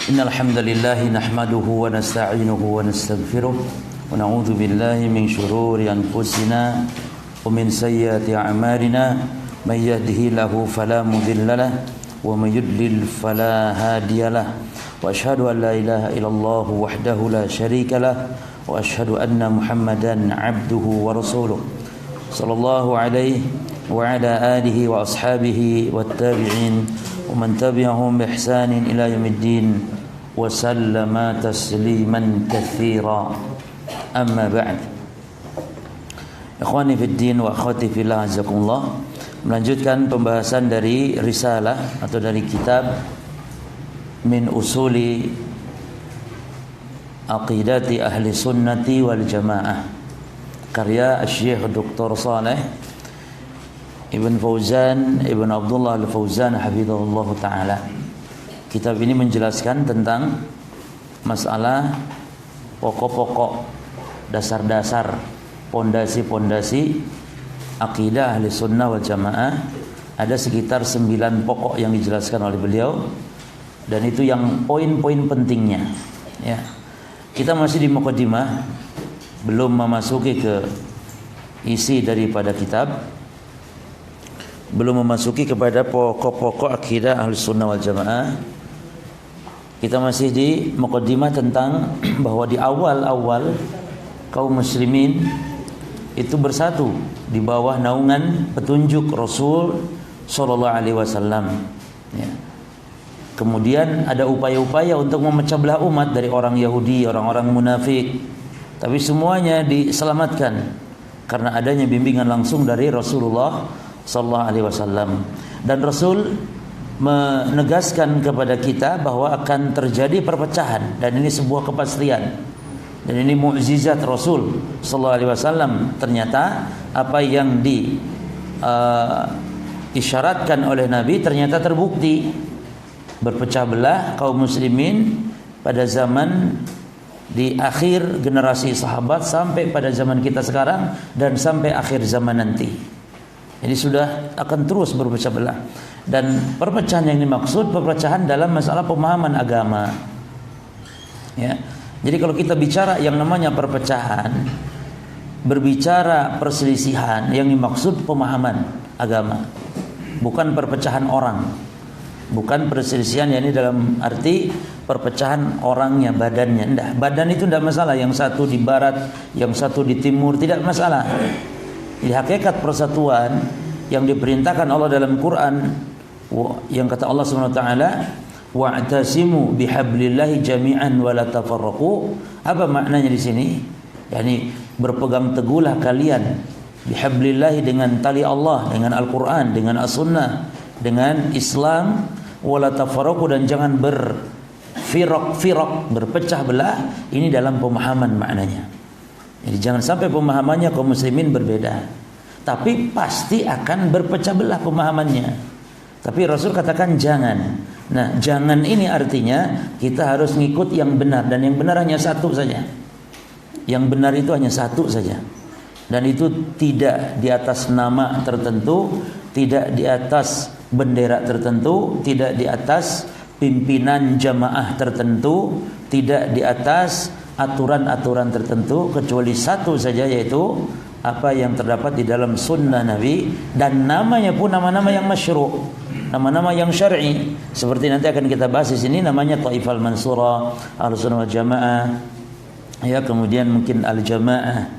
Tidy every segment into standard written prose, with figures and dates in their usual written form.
Innal hamdalillah nahmaduhu wa nasta'inuhu wa nastaghfiruh wa na'udzu billahi min shururi anfusina wa min sayyiati a'malina may yahdihillahu fala mudilla lahu wa may yudlil fala hadiya lahu wa asyhadu an la ilaha illallah wahdahu la syarika lahu wa asyhadu anna Muhammadan 'abduhu wa rasuluh sallallahu alaihi wa ala alihi wa ashabihi wat tabi'in wa man tabi'ahum bi ihsanin ila yaumiddin wa sallama tasliman katsira. Amma ba'd. Ikhwani fid din wa akhwati fillah, azakumullah. Melanjutkan pembahasan dari risalah atau dari kitab Min Usuli Aqidati Ahli Sunnati wal Jamaah, karya Syekh Dr. Saleh Ibn Fauzan Ibn Abdullah Al-Fauzan hafizahullah ta'ala. Kitab ini menjelaskan tentang masalah pokok-pokok, dasar-dasar, pondasi-pondasi akidah ahli sunnah wal jamaah. Ada sekitar 9 pokok yang dijelaskan oleh beliau, dan itu yang poin-poin pentingnya ya. Kita masih di muqaddimah, belum memasuki ke isi daripada kitab, belum memasuki kepada pokok-pokok akidah ahli sunnah wal jamaah. Kita masih di muqaddimah tentang bahwa di awal-awal kaum muslimin itu bersatu di bawah naungan petunjuk Rasul sallallahu alaihi wasallam ya. Kemudian ada upaya-upaya untuk memecah belah umat dari orang Yahudi, orang-orang munafik, tapi semuanya diselamatkan karena adanya bimbingan langsung dari Rasulullah sallallahu alaihi wasallam. Dan Rasul menegaskan kepada kita bahwa akan terjadi perpecahan, dan ini sebuah kepastian, dan ini mukjizat Rasul sallallahu alaihi wasallam. Ternyata apa yang isyaratkan oleh Nabi ternyata terbukti. Berpecah belah kaum muslimin pada zaman di akhir generasi sahabat sampai pada zaman kita sekarang dan sampai akhir zaman nanti. Jadi sudah akan terus berpecah belah. Dan perpecahan yang dimaksud perpecahan dalam masalah pemahaman agama ya. Jadi kalau kita bicara yang namanya perpecahan, berbicara perselisihan, yang dimaksud pemahaman agama, bukan perpecahan orang, bukan perselisihan yakni dalam arti perpecahan orangnya, badannya. Enggak, badan itu tidak masalah, yang satu di barat, yang satu di timur, tidak masalah. Jadi hakikat persatuan yang diperintahkan Allah dalam Quran, yang kata Allah Subhanahu wa taala, wa'tasimu bihablillahi jami'an wa la tafarraqu. Apa maknanya di sini? Yani berpegang teguhlah kalian bihablillahi, dengan tali Allah, dengan Al-Qur'an, dengan As-Sunnah, dengan Islam, wa la tafarraqu, dan jangan berfiraq, berpecah belah. Ini dalam pemahaman maknanya. Jadi jangan sampai pemahamannya kaum muslimin berbeda, tapi pasti akan berpecah belah pemahamannya. Tapi Rasul katakan jangan. Nah, jangan ini artinya kita harus ngikut yang benar, dan yang benar hanya satu saja. Yang benar itu hanya satu saja. Dan itu tidak di atas nama tertentu, tidak di atas bendera tertentu, tidak di atas pimpinan jamaah tertentu, tidak di atas aturan-aturan tertentu, kecuali satu saja, yaitu apa yang terdapat di dalam sunnah Nabi, dan namanya pun nama-nama yang masyru', nama-nama yang syar'i, seperti nanti akan kita bahas di sini, namanya Taifal Mansurah, Ahlussunnah wal Jamaah ya, kemudian mungkin Al-Jamaah.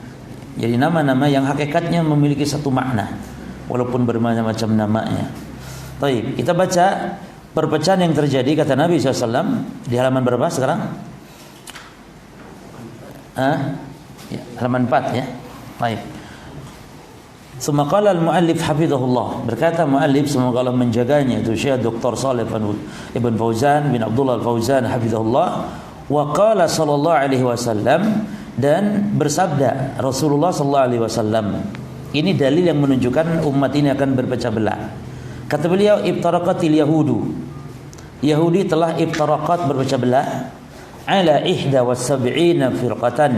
Jadi nama-nama yang hakikatnya memiliki satu makna walaupun bermacam-macam namanya. Baik, kita baca perpecahan yang terjadi, kata Nabi SAW di halaman berapa sekarang? Ya, halaman 4 ya. Baik. Sumaqala al-muallif hafizahullah, berkata muallif semoga Allah menjaganya, itu Syekh Dr. Saleh Ibn Fauzan bin Abdullah Al-Fauzan hafizahullah, wa qala sallallahu alaihi wasallam, dan bersabda Rasulullah sallallahu alaihi wasallam. Ini dalil yang menunjukkan umat ini akan berpecah belah. Kata beliau, ibtaraqatil yahudu, Yahudi telah ibtaraqat, berpecah belah, ala 71 firqatan.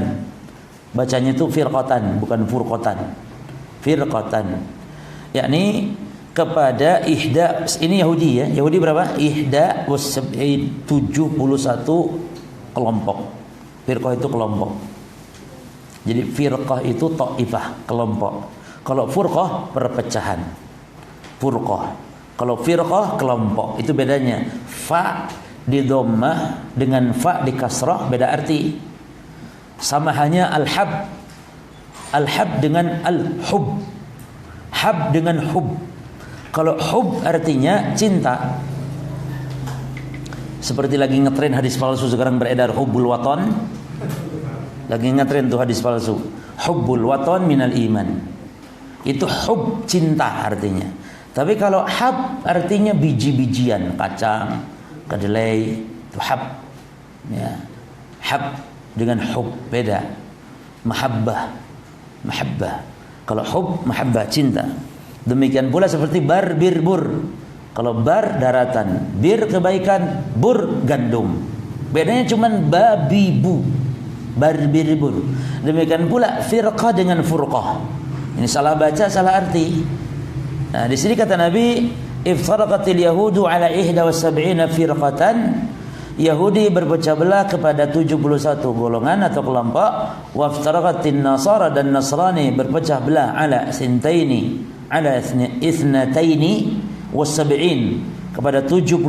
Bacanya itu firqatan, bukan furqatan. Firqatan, yakni kepada ihda, ini Yahudi ya. Yahudi berapa? Ihda was-sab'in, 71 kelompok. Firqah itu kelompok. Jadi firqah itu ta'ifah, kelompok. Kalau furqah perpecahan. Furqah. Kalau firqah kelompok. Itu bedanya. Fa di dhammah dengan fa di kasrah beda arti. Sama hanya al-hab. Al-hab dengan al-hub. Hab dengan hub. Kalau hub artinya cinta. Seperti lagi ngetren hadis palsu sekarang beredar, hubbul waton. Lagi ngetren tuh hadis palsu. Hubbul waton minal iman. Itu hub, cinta artinya. Tapi kalau hab artinya biji-bijian, kacang, kedelai, itu hab. Ya. Hab dengan hub beda. Mahabbah. Mahabbah. Kalau hub, mahabbah, cinta. Demikian pula seperti bar, bir, bur. Kalau bar daratan, bir kebaikan, bur gandum. Bedanya cuman babi bu. Bar, bir, bur. Demikian pula firqah dengan furqah. Ini salah baca, salah arti. Nah, di sini kata Nabi, iftaraqatil yahudu ala 71 firqatan. Yahudi berpecah belah kepada 71 golongan atau kelompok. Waftaraqatin nasara dan Nasrani berpecah belah ala sintaini, ala ithnataini was-sab'in, kepada 72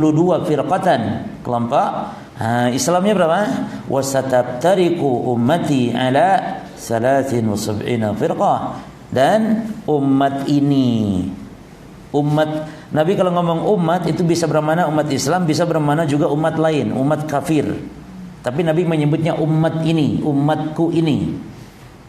firqatan kelompok. Islamnya berapa? Wasatabtariqu ummati ala 73 firqah. Dan umat ini, umat Nabi kalau ngomong umat itu bisa bermakna umat Islam, bisa bermakna juga umat lain, umat kafir. Tapi Nabi menyebutnya umat ini, umatku ini.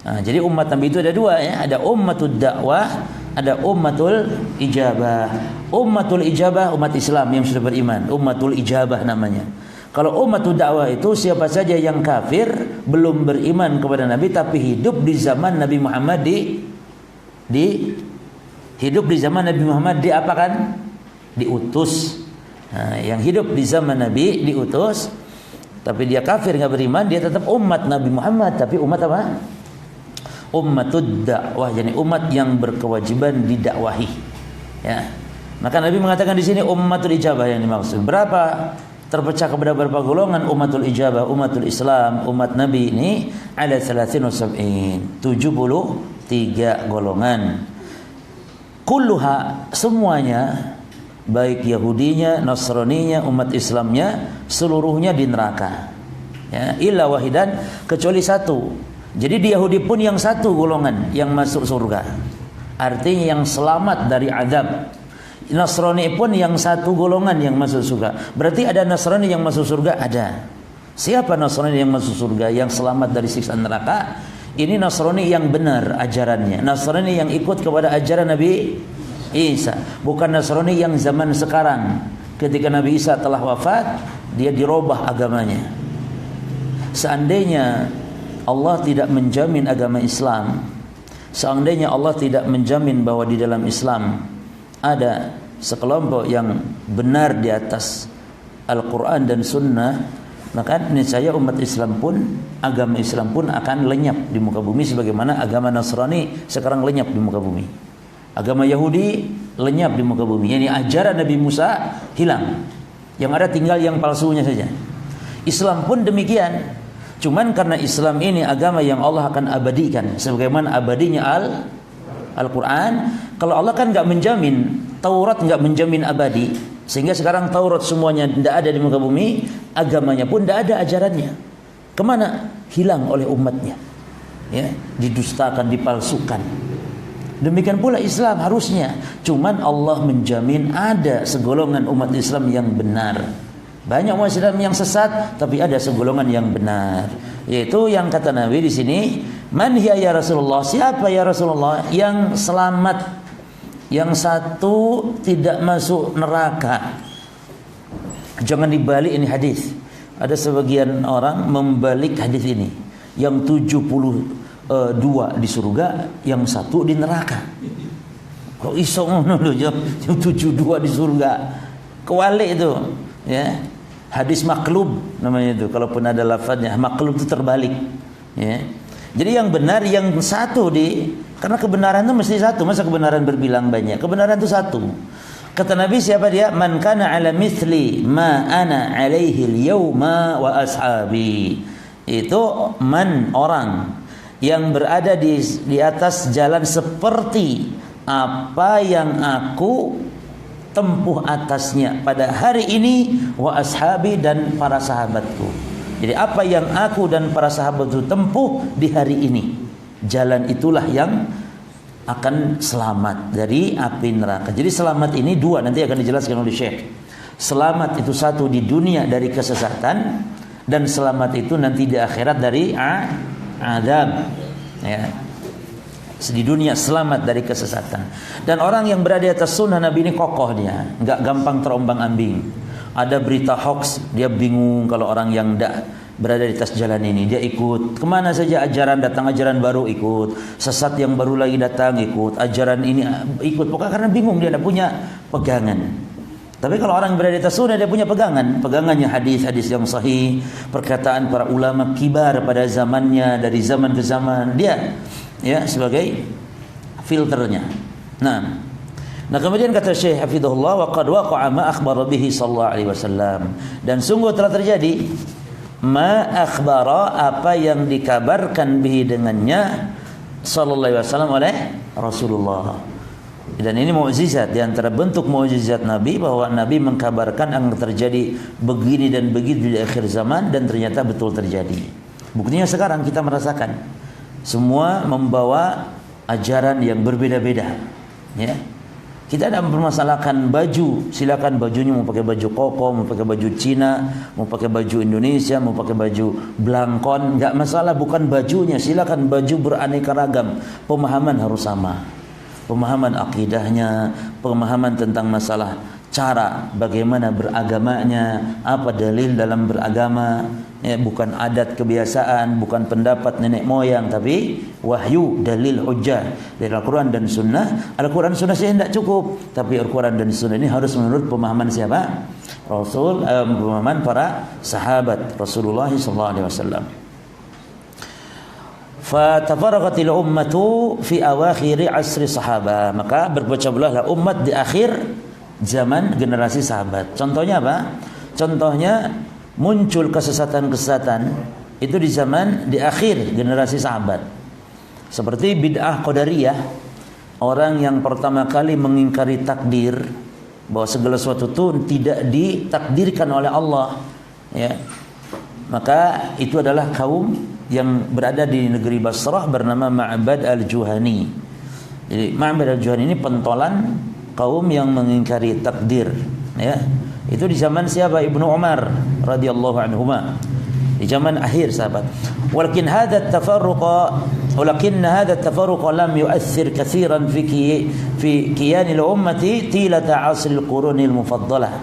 Nah, jadi umat Nabi itu ada dua ya, ada ummatud dakwah, ada ummatul ijabah. Ummatul ijabah umat Islam yang sudah beriman, ummatul ijabah namanya. Kalau ummatul dakwah itu siapa saja yang kafir, belum beriman kepada Nabi tapi hidup di zaman Nabi Muhammad hidup di zaman Nabi Muhammad diapakan? Diutus. Nah, yang hidup di zaman Nabi diutus, tapi dia kafir nggak beriman, dia tetap umat Nabi Muhammad, tapi umat apa? Ummatud dakwah, yani umat yang berkewajiban didakwahi. Ya. Maka Nabi mengatakan di sini ummatul ijabah yang dimaksud. Berapa? Terpecah kepada beberapa golongan ummatul ijabah, umatul Islam, umat Nabi ini ada 73 golongan. Kulluha, semuanya, baik Yahudinya, Nasraninya, umat Islamnya, seluruhnya di neraka. Ya, illa wahidan, kecuali satu. Jadi di Yahudi pun yang satu golongan yang masuk surga. Artinya yang selamat dari azab. Nasrani pun yang satu golongan yang masuk surga. Berarti ada Nasrani yang masuk surga? Ada. Siapa Nasrani yang masuk surga, yang selamat dari siksa neraka? Ini Nasrani yang benar ajarannya, Nasrani yang ikut kepada ajaran Nabi Isa, bukan Nasrani yang zaman sekarang. Ketika Nabi Isa telah wafat, dia dirubah agamanya. Seandainya Allah tidak menjamin agama Islam, seandainya Allah tidak menjamin bahwa di dalam Islam ada sekelompok yang benar di atas Al-Quran dan Sunnah, maka niscaya umat Islam pun, agama Islam pun akan lenyap di muka bumi, sebagaimana agama Nasrani sekarang lenyap di muka bumi. Agama Yahudi lenyap di muka bumi. Yani ajaran Nabi Musa hilang. Yang ada tinggal yang palsunya saja. Islam pun demikian. Cuman karena Islam ini agama yang Allah akan abadikan, sebagaimana abadinya Al-Quran. Kalau Allah kan nggak menjamin, Taurat nggak menjamin abadi, sehingga sekarang Taurat semuanya tidak ada di muka bumi, agamanya pun tidak ada ajarannya. Kemana? Hilang oleh umatnya, ya, didustakan, dipalsukan. Demikian pula Islam harusnya. Cuman Allah menjamin ada segolongan umat Islam yang benar. Banyak umat Islam yang sesat, tapi ada segolongan yang benar. Yaitu yang kata Nabi di sini, man hiya ya Rasulullah? Siapa ya Rasulullah yang selamat, yang satu tidak masuk neraka? Jangan dibalik ini hadis. Ada sebagian orang membalik hadis ini. Yang 72 di surga, yang satu di neraka. Kok iso ngono lho, yang 72 di surga. Kewalik itu, ya. Hadis maklub namanya itu. Kalaupun ada lafadznya, maklub itu terbalik, ya. Jadi yang benar yang satu karena kebenaran itu mesti satu, masa kebenaran berbilang banyak? Kebenaran itu satu. Kata Nabi, siapa dia? Man kana ala mithli ma ana alaihi al-yawma wa ashabi. Itu orang yang berada di atas jalan seperti apa yang aku tempuh atasnya pada hari ini, wa ashabi, dan para sahabatku. Jadi apa yang aku dan para sahabatku tempuh di hari ini, jalan itulah yang akan selamat dari api neraka. Jadi selamat ini dua, nanti akan dijelaskan oleh Syekh. Selamat itu satu di dunia dari kesesatan, dan selamat itu nanti di akhirat dari azab. Ya. Di dunia selamat dari kesesatan. Dan orang yang berada di atas sunnah Nabi ini kokoh dia, nggak gampang terombang-ambing. Ada berita hoax, dia bingung. Kalau orang yang tidak berada di atas jalan ini, dia ikut kemana saja ajaran, datang ajaran baru ikut, sesat yang baru lagi datang ikut, ajaran ini ikut, pokoknya karena bingung, dia tidak punya pegangan. Tapi kalau orang berada di atas sunnah, dia punya pegangannya hadis-hadis yang sahih, perkataan para ulama kibar pada zamannya, dari zaman ke zaman, dia ya sebagai filternya. Nah kemudian kata Syekh hafizahullah, wa qad waqa'a ma akhbara bihi sallallahu alaihi wasallam, dan sungguh telah terjadi ma akhbara, apa yang dikabarkan bihi dengannya sallallahu alaihi wasallam oleh Rasulullah. Dan ini mukjizat, di antara bentuk mukjizat Nabi, bahwa Nabi mengkabarkan akan terjadi begini dan begitu di akhir zaman, dan ternyata betul terjadi. Buktinya sekarang kita merasakan semua membawa ajaran yang berbeda-beda, ya. Kita tidak mempermasalahkan baju, silakan bajunya mau pakai baju koko, mau pakai baju Cina, mau pakai baju Indonesia, mau pakai baju Blangkon, enggak masalah, bukan bajunya, silakan baju beraneka ragam. Pemahaman harus sama. Pemahaman akidahnya, pemahaman tentang masalah cara bagaimana beragamanya, apa dalil dalam beragama, ya, bukan adat kebiasaan, bukan pendapat nenek moyang, tapi wahyu, dalil, hujjah dari Al-Quran dan Sunnah. Al-Quran Sunnah saya tidak cukup, tapi Al-Quran dan Sunnah ini harus menurut pemahaman siapa? Pemahaman para sahabat Rasulullah SAW. Fatafaraqatil ummatu fi awakhir asri sahabah, maka berpecah belahlah umat di akhir zaman generasi sahabat. Contohnya apa? Contohnya muncul kesesatan-kesesatan itu di akhir generasi sahabat. Seperti bid'ah qadariyah, orang yang pertama kali mengingkari takdir, bahwa segala sesuatu itu tidak ditakdirkan oleh Allah, ya. Maka itu adalah kaum yang berada di negeri Basrah bernama Ma'bad al-Juhani. Jadi Ma'bad al-Juhani ini pentolan kaum yang mengingkari takdir, ya. Itu di zaman siapa? Ibnu Umar radhiyallahu anhuma, di zaman akhir sahabat. Walakin hadha at-tafarruq lam yu'athir katsiran fi kiyan al-ummati tilata 'asr al-qurun al-mufaddalah.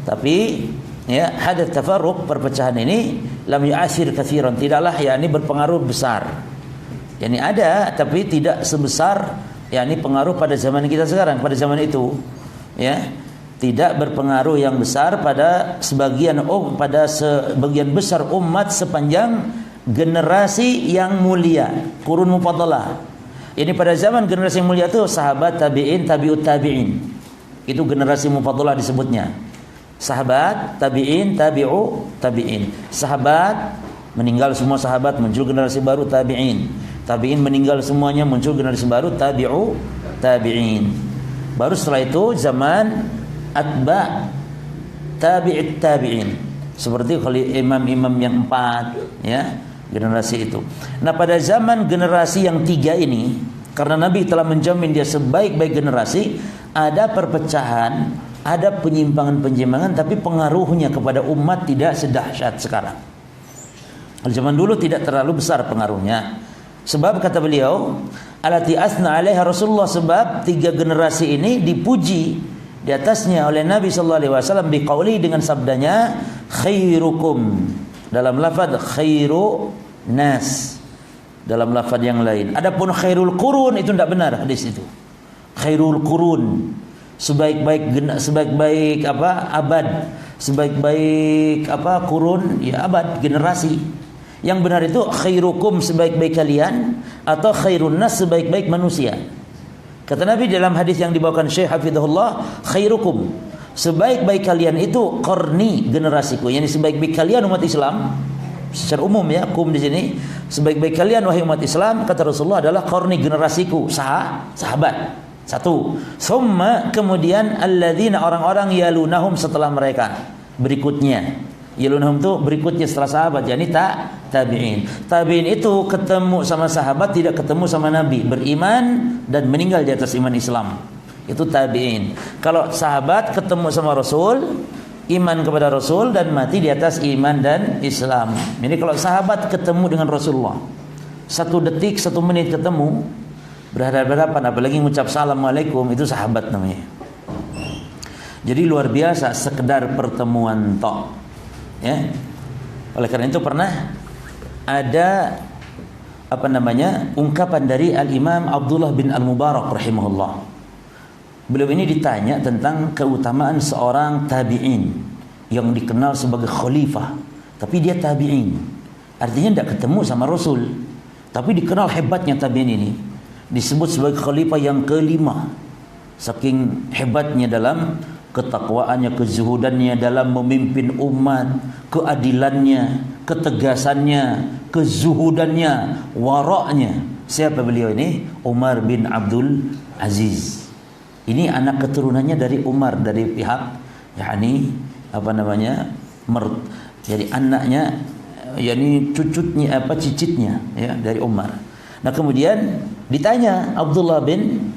Tapi ya, hadha at-tafarruq, perpecahan ini, lam yu'athir katsiran, tidaklah yakni berpengaruh besar. Yani ada tapi tidak sebesar yakni pengaruh pada zaman kita sekarang, pada zaman itu, ya. Tidak berpengaruh yang besar pada sebagian besar umat sepanjang generasi yang mulia, qurun mufaddalah. Ini pada zaman generasi yang mulia itu sahabat, tabi'in, tabi'ut tabi'in. Itu generasi mufaddalah disebutnya. Sahabat, tabi'in, tabi'u tabi'in. Sahabat meninggal semua sahabat, muncul generasi baru tabi'in. Tabi'in meninggal semuanya, muncul generasi baru tabi'u tabi'in. Baru setelah itu zaman atba' tabi'it tabi'in, seperti kalau imam-imam yang 4, ya, generasi itu. Nah pada zaman generasi yang 3 ini, karena Nabi telah menjamin dia sebaik-baik generasi, ada perpecahan, ada penyimpangan-penyimpangan, tapi pengaruhnya kepada umat tidak sedahsyat sekarang. Kalau zaman dulu tidak terlalu besar pengaruhnya. Sebab kata beliau, alati asna alaiha Rasulullah, sebab 3 generasi ini dipuji di atasnya oleh Nabi sallallahu alaihi wasallam biqauli, dengan sabdanya khairukum, dalam lafaz khairu nas, dalam lafaz yang lain. Adapun khairul qurun itu tidak benar hadis itu. Khairul qurun, sebaik-baik abad, sebaik-baik qurun, ya abad, generasi. Yang benar itu khairukum sebaik-baik kalian atau khairun nas sebaik-baik manusia. Kata Nabi dalam hadis yang dibawakan Syekh Hafizahullah, khairukum sebaik-baik kalian itu qarni, generasiku. Yani sebaik-baik kalian umat Islam secara umum ya, kum di sini sebaik-baik kalian wahai umat Islam, kata Rasulullah, adalah qarni, generasiku, sahabat. Satu. Summa, kemudian alladzina, orang-orang yalunahum, setelah mereka, berikutnya. Yalunahum itu berikutnya setelah sahabat, yani tabi'in. Tabi'in itu ketemu sama sahabat, tidak ketemu sama Nabi, beriman dan meninggal di atas iman Islam. Itu tabi'in. Kalau sahabat ketemu sama Rasul, iman kepada Rasul dan mati di atas iman dan Islam. Jadi kalau sahabat ketemu dengan Rasulullah, 1 detik 1 menit ketemu, berhadapan-hadapan, apalagi mengucap assalamualaikum, itu sahabat namanya. Jadi luar biasa sekedar pertemuan tok. Ya. Oleh karena itu pernah ada ungkapan dari Al-Imam Abdullah bin Al-Mubarak rahimahullah. Beliau ini ditanya tentang keutamaan seorang tabi'in yang dikenal sebagai khalifah, tapi dia tabi'in. Artinya tidak ketemu sama Rasul, tapi dikenal hebatnya tabi'in ini. Disebut sebagai khalifah yang kelima. Saking hebatnya dalam ketakwaannya, kezuhudannya dalam memimpin umat, keadilannya, ketegasannya, kezuhudannya, waraknya. Siapa beliau ini? Umar bin Abdul Aziz. Ini anak keturunannya dari Umar, dari pihak jadi anaknya, yakni cicitnya ya, dari Umar. Nah, kemudian ditanya Abdullah bin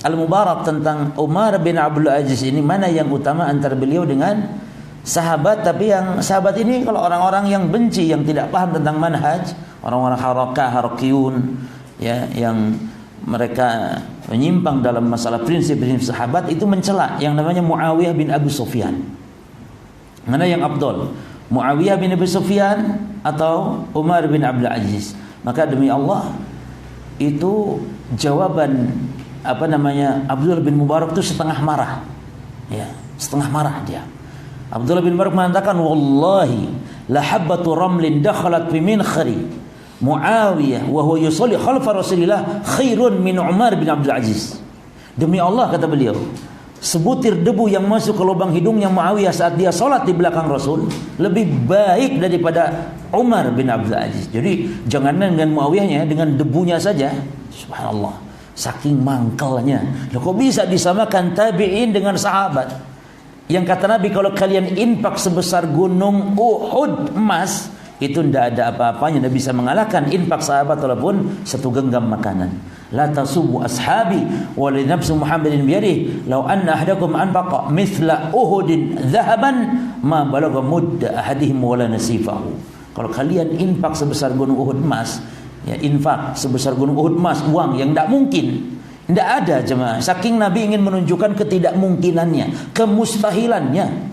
Al-Mubarak tentang Umar bin Abdul Aziz ini, mana yang utama antara beliau dengan sahabat. Tapi yang sahabat ini kalau orang-orang yang benci, yang tidak paham tentang manhaj, orang-orang harakiyun ya, yang mereka menyimpang dalam masalah prinsip-prinsip sahabat, itu mencela yang namanya Muawiyah bin Abu Sufyan. Mana yang afdal, Muawiyah bin Abu Sufyan atau Umar bin Abdul Aziz? Maka demi Allah, itu jawaban Abdullah bin Mubarak itu setengah marah. Ya, setengah marah dia. Abdullah bin Mubarak mengatakan, wallahi la habbatu ramlin dakhalat fi minkhari Muawiyah wa huwa yusalli khalfa Rasulillah khairun min Umar bin Abdul Aziz. Demi Allah, kata beliau, sebutir debu yang masuk ke lubang hidungnya Muawiyah saat dia salat di belakang Rasul lebih baik daripada Umar bin Abdul Aziz. Jadi jangan dengan Muawiyahnya, dengan debunya saja. Subhanallah, saking mangkalnya. Loh, kok bisa disamakan tabi'in dengan sahabat? Yang kata Nabi, kalau kalian infak sebesar gunung Uhud emas, itu tidak ada apa-apanya, tidak bisa mengalahkan infak sahabat walaupun 1 genggam makanan. La tasubu ashabi wa li nafsi Muhammadin biyadihi law anna ahadakum anfaqa mithla Uhudin dhahaban ma balagha mudda ahadihim wala nasifahu. Kalau kalian infak sebesar gunung Uhud emas, ya, infak sebesar gunung Uhud emas, uang yang tidak mungkin, tidak ada jemaah. Saking Nabi ingin menunjukkan ketidakmungkinannya, kemustahilannya.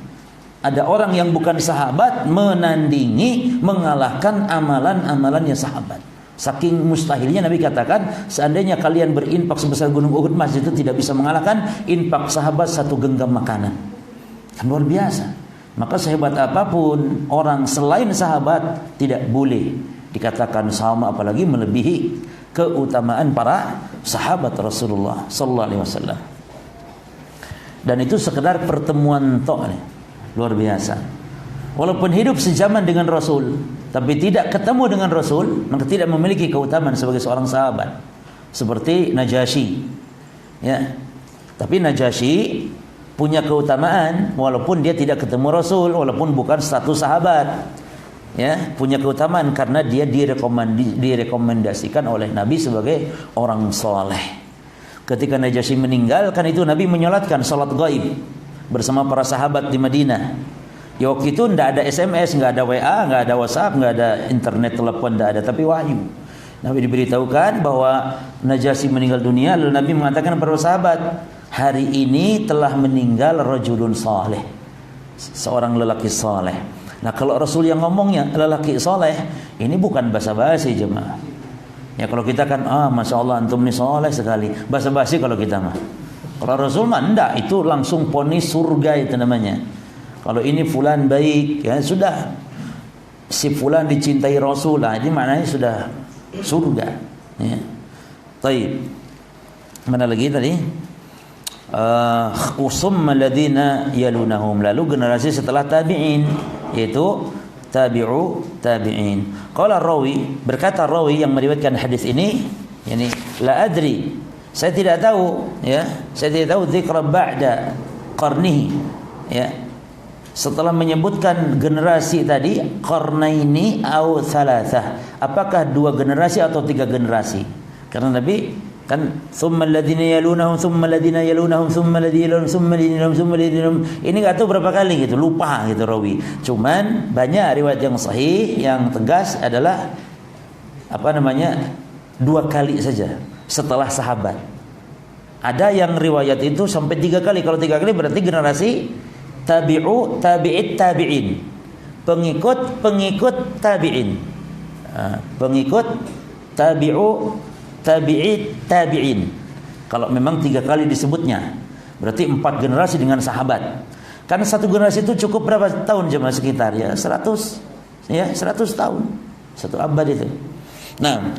Ada orang yang bukan sahabat menandingi, mengalahkan amalan-amalannya sahabat. Saking mustahilnya Nabi katakan, seandainya kalian berinfak sebesar gunung Uhud emas, itu tidak bisa mengalahkan infak sahabat 1 genggam makanan. Kan luar biasa. Maka sehebat apapun orang selain sahabat, tidak boleh dikatakan sama, apalagi melebihi keutamaan para sahabat Rasulullah sallallahu alaihi wasallam. Dan itu sekedar pertemuan tok nih. Luar biasa. Walaupun hidup sejaman dengan Rasul, tapi tidak ketemu dengan Rasul, maka tidak memiliki keutamaan sebagai seorang sahabat. Seperti Najasyi. Ya. Tapi Najasyi punya keutamaan walaupun dia tidak ketemu Rasul, walaupun bukan status sahabat. Ya, punya keutamaan karena dia direkomendasikan oleh Nabi sebagai orang soleh. Ketika Najasyi meninggal, kan itu Nabi menyolatkan salat gaib bersama para sahabat di Madinah. Ya, waktu itu tidak ada SMS, nggak ada WA, nggak ada WhatsApp, nggak ada internet, telepon, tidak ada, tapi wahyu. Nabi diberitahukan bahwa Najasyi meninggal dunia, lalu Nabi mengatakan kepada sahabat, hari ini telah meninggal rajulun saleh, seorang lelaki saleh. Nah, kalau Rasul yang ngomongnya lelaki saleh, ini bukan basa-basi jemaah. Ya, kalau kita kan, masya Allah antum ini saleh sekali, basa-basi kalau kita mah. Kalau Rasul mah enggak, itu langsung ponis surga itu namanya. Kalau ini fulan baik, ya sudah. si fulan dicintai Rasul, ini maknanya sudah surga. Ya. Taib. Mana lagi tadi? Usumma ladina yalunahum, lalu generasi setelah tabi'in, yaitu tabi'u tabi'in. Qala rawi, berkata rawi yang meriwayatkan hadis ini, yani la adri, saya tidak tahu, ya, saya tidak tahu dzikra ba'da qarnihi, ya, setelah menyebutkan generasi tadi, qarnaini au thalathah, apakah 2 generasi atau 3 generasi? Karena Nabi kan thumma alladhina yalunahum thumma alladhina yalunahum thumma alladhina yalunahum thumma alladhina yalunahum thumma alladhina yalunahum, ini enggak tahu berapa kali gitu, lupa gitu rawi. Cuman banyak riwayat yang sahih yang tegas adalah 2 kali saja setelah sahabat. Ada yang riwayat itu sampai 3 kali. Kalau 3 kali berarti generasi tabi'u tabi'it tabi'in, pengikut tabi'in, pengikut tabi'u tabi'it tabi'in. Kalau memang 3 kali disebutnya, berarti 4 generasi dengan sahabat. Karena 1 generasi itu cukup berapa tahun jemaah sekitar, ya 100, ya 100 tahun, 1 abad itu. Nah,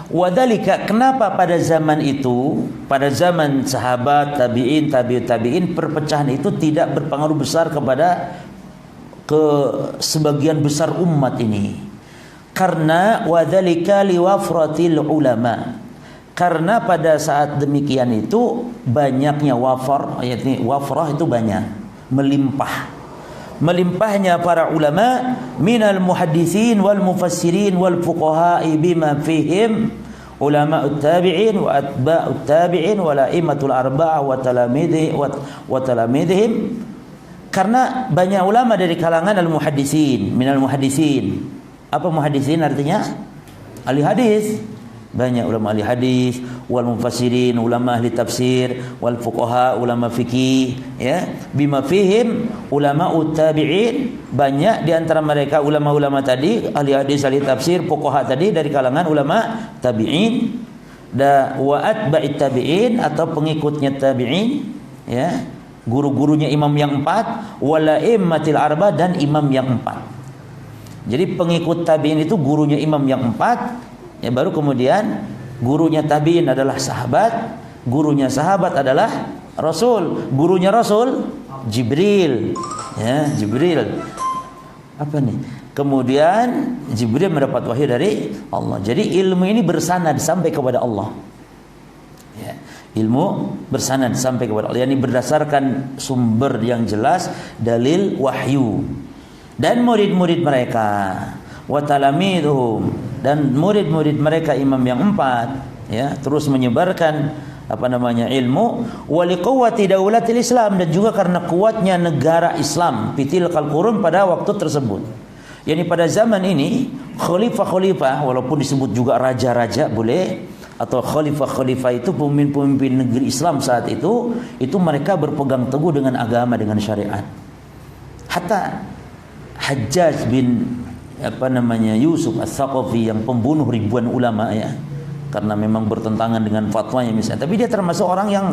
wadhalika, kenapa pada zaman itu, pada zaman sahabat, tabi'in, tabi'ut tabi'in, perpecahan itu tidak berpengaruh besar kepada sebagian besar umat ini. Karena wadhalika liwafratil ulama, karena pada saat demikian itu banyaknya wafar, yakni wafrah itu banyak, melimpahnya para ulama, minal muhadditsin wal mufassirin wal fuqaha'i bima fihim ulama'ut tabi'in wa atba'ut tabi'in wa la'immatul arba'ah wa talamidhihim. Karena banyak ulama dari kalangan al-muhadditsin, minal muhadditsin. Apa muhaddisin artinya? Ahli hadis. Banyak ulama ahli hadis, wal mufassirin, ulama ahli tafsir, wal fuqaha, ulama fikih, ya. Bima fihim ulama tabi'in, banyak di antara mereka ulama-ulama tadi, ahli hadis, ahli tafsir, fuqaha tadi dari kalangan ulama tabi'in, wa atba'it tabi'in atau pengikutnya tabi'in, ya. Guru-gurunya imam yang 4, wala immatil arba, dan imam yang 4. Jadi pengikut tabi'in itu gurunya imam yang 4, ya, baru kemudian gurunya tabi'in adalah sahabat, gurunya sahabat adalah Rasul, gurunya Rasul Jibril, ya, Jibril. Apa nih? Kemudian Jibril mendapat wahyu dari Allah. Jadi ilmu ini bersanad sampai kepada Allah. Ya, ilmu bersanad sampai kepada Allah, yakni berdasarkan sumber yang jelas, dalil wahyu. Dan murid-murid mereka, wa talamidhum, dan murid-murid mereka imam yang 4, ya, terus menyebarkan ilmu, wa liquwwati daulatil Islam, dan juga karena kuatnya negara Islam fitil qurun pada waktu tersebut. Yani pada zaman ini khalifah-khalifah, walaupun disebut juga raja-raja boleh, atau khalifah-khalifah itu pemimpin-pemimpin negeri Islam saat itu mereka berpegang teguh dengan agama, dengan syariat. Hatta Hajjaj bin Yusuf Ats-Tsaqafi yang pembunuh ribuan ulama, ya, karena memang bertentangan dengan fatwanya misalnya, tapi dia termasuk orang yang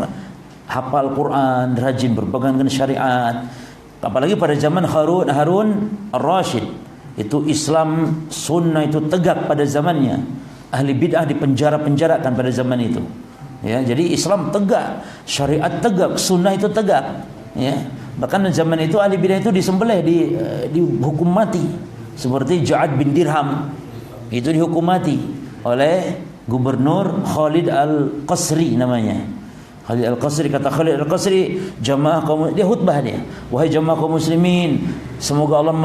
hafal Quran, rajin berpegang dengan syariat. Apalagi pada zaman Harun Ar-Rasyid, itu Islam sunnah itu tegak pada zamannya. Ahli bid'ah dipenjara-penjarakan pada zaman itu, ya. Jadi Islam tegak, syariat tegak, sunnah itu tegak, ya. Bahkan zaman itu ahli bidah itu disembelih, dihukum mati. Seperti Ja'ad bin Dirham, itu dihukum mati oleh Gubernur Khalid Al-Qasri namanya. Khalid Al-Qasri, kata Khalid Al-Qasri, jamaah kaum, dia khutbah dia, wahai jamaah kaum muslimin, semoga Allah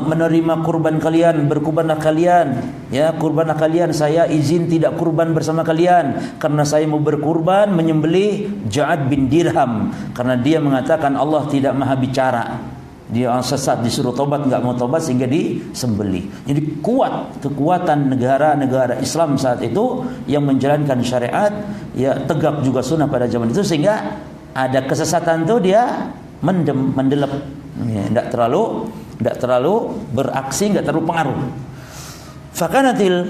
menerima kurban kalian, berkurbanlah kalian, ya, kurbanlah kalian, saya izin tidak kurban bersama kalian karena saya mau berkurban menyembelih Ja'ad bin Dirham, karena dia mengatakan Allah tidak maha bicara, dia sesat, disuruh tobat nggak mau tobat sehingga disembelih. Jadi kekuatan negara-negara Islam saat itu yang menjalankan syariat, ya, tegak juga sunnah pada zaman itu, sehingga ada kesesatan itu dia mendelep, ya, tidak terlalu beraksi, tidak terlalu pengaruh. Fakanatil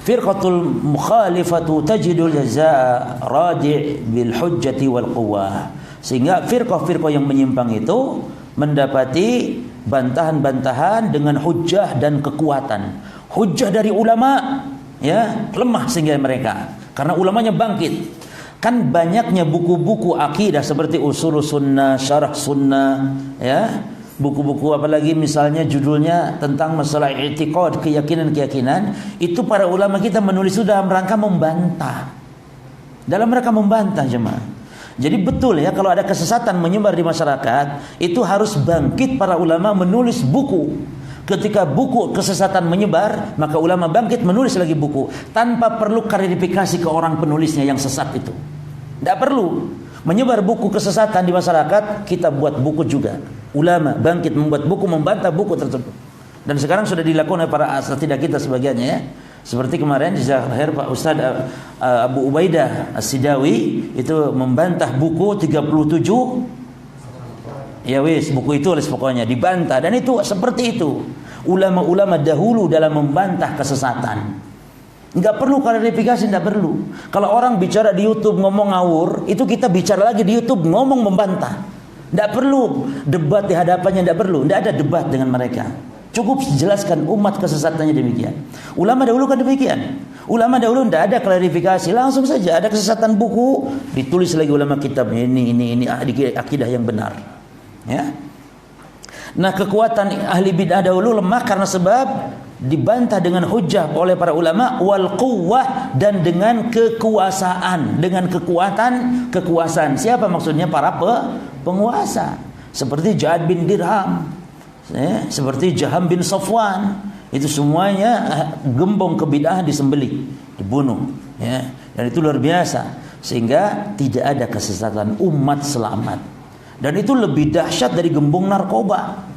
firqatul mukhalifatu tajidul jazaa radi' bil hujjati wal quwwah, sehingga firqah-firqah yang menyimpang itu mendapati bantahan-bantahan dengan hujjah dan kekuatan. Hujjah dari ulama ya lemah sehingga mereka, karena ulamanya bangkit. Kan banyaknya buku-buku akidah seperti Ushul Sunnah, Syarah Sunnah, ya. Buku-buku apalagi misalnya judulnya tentang masalah i'tiqad, keyakinan-keyakinan, itu para ulama kita menulis sudah dalam rangka membantah. Dalam rangka membantah jemaah. Jadi betul ya, kalau ada kesesatan menyebar di masyarakat, itu harus bangkit para ulama menulis buku. Ketika buku kesesatan menyebar, maka ulama bangkit menulis lagi buku tanpa perlu klarifikasi ke orang penulisnya yang sesat itu. Tidak perlu menyebar buku kesesatan di masyarakat, kita buat buku juga. Ulama bangkit membuat buku membantah buku tersebut. Dan sekarang sudah dilakukan oleh para asatidzah kita sebagiannya ya. Seperti kemarin di Zahir Pak Ustaz Abu Ubaidah As-Sidawi itu membantah buku 37. Ya wis, buku itu pokoknya dibantah, dan itu seperti itu. Ulama-ulama dahulu dalam membantah kesesatan. Enggak perlu klarifikasi, enggak perlu. Kalau orang bicara di YouTube ngomong ngawur, itu kita bicara lagi di YouTube ngomong membantah. Enggak perlu debat di hadapannya, enggak perlu. Enggak ada debat dengan mereka. Cukup jelaskan umat kesesatannya demikian. Ulama dahulu kan demikian. Ulama dahulu enggak ada klarifikasi, langsung saja ada kesesatan buku, ditulis lagi ulama kitab ini akidah yang benar. Ya. Nah, kekuatan ahli bid'ah dahulu lemah karena sebab dibantah dengan hujjah oleh para ulama, wal quwwah, dan dengan kekuasaan, dengan kekuasaan. Siapa maksudnya? Para penguasa. Seperti Ja'ad bin Dirham, ya, seperti Jaham bin Safwan. Itu semuanya gembong kebid'ahan disembelih, dibunuh, ya. Dan itu luar biasa, sehingga tidak ada kesesatan, umat selamat. Dan itu lebih dahsyat dari gembong narkoba.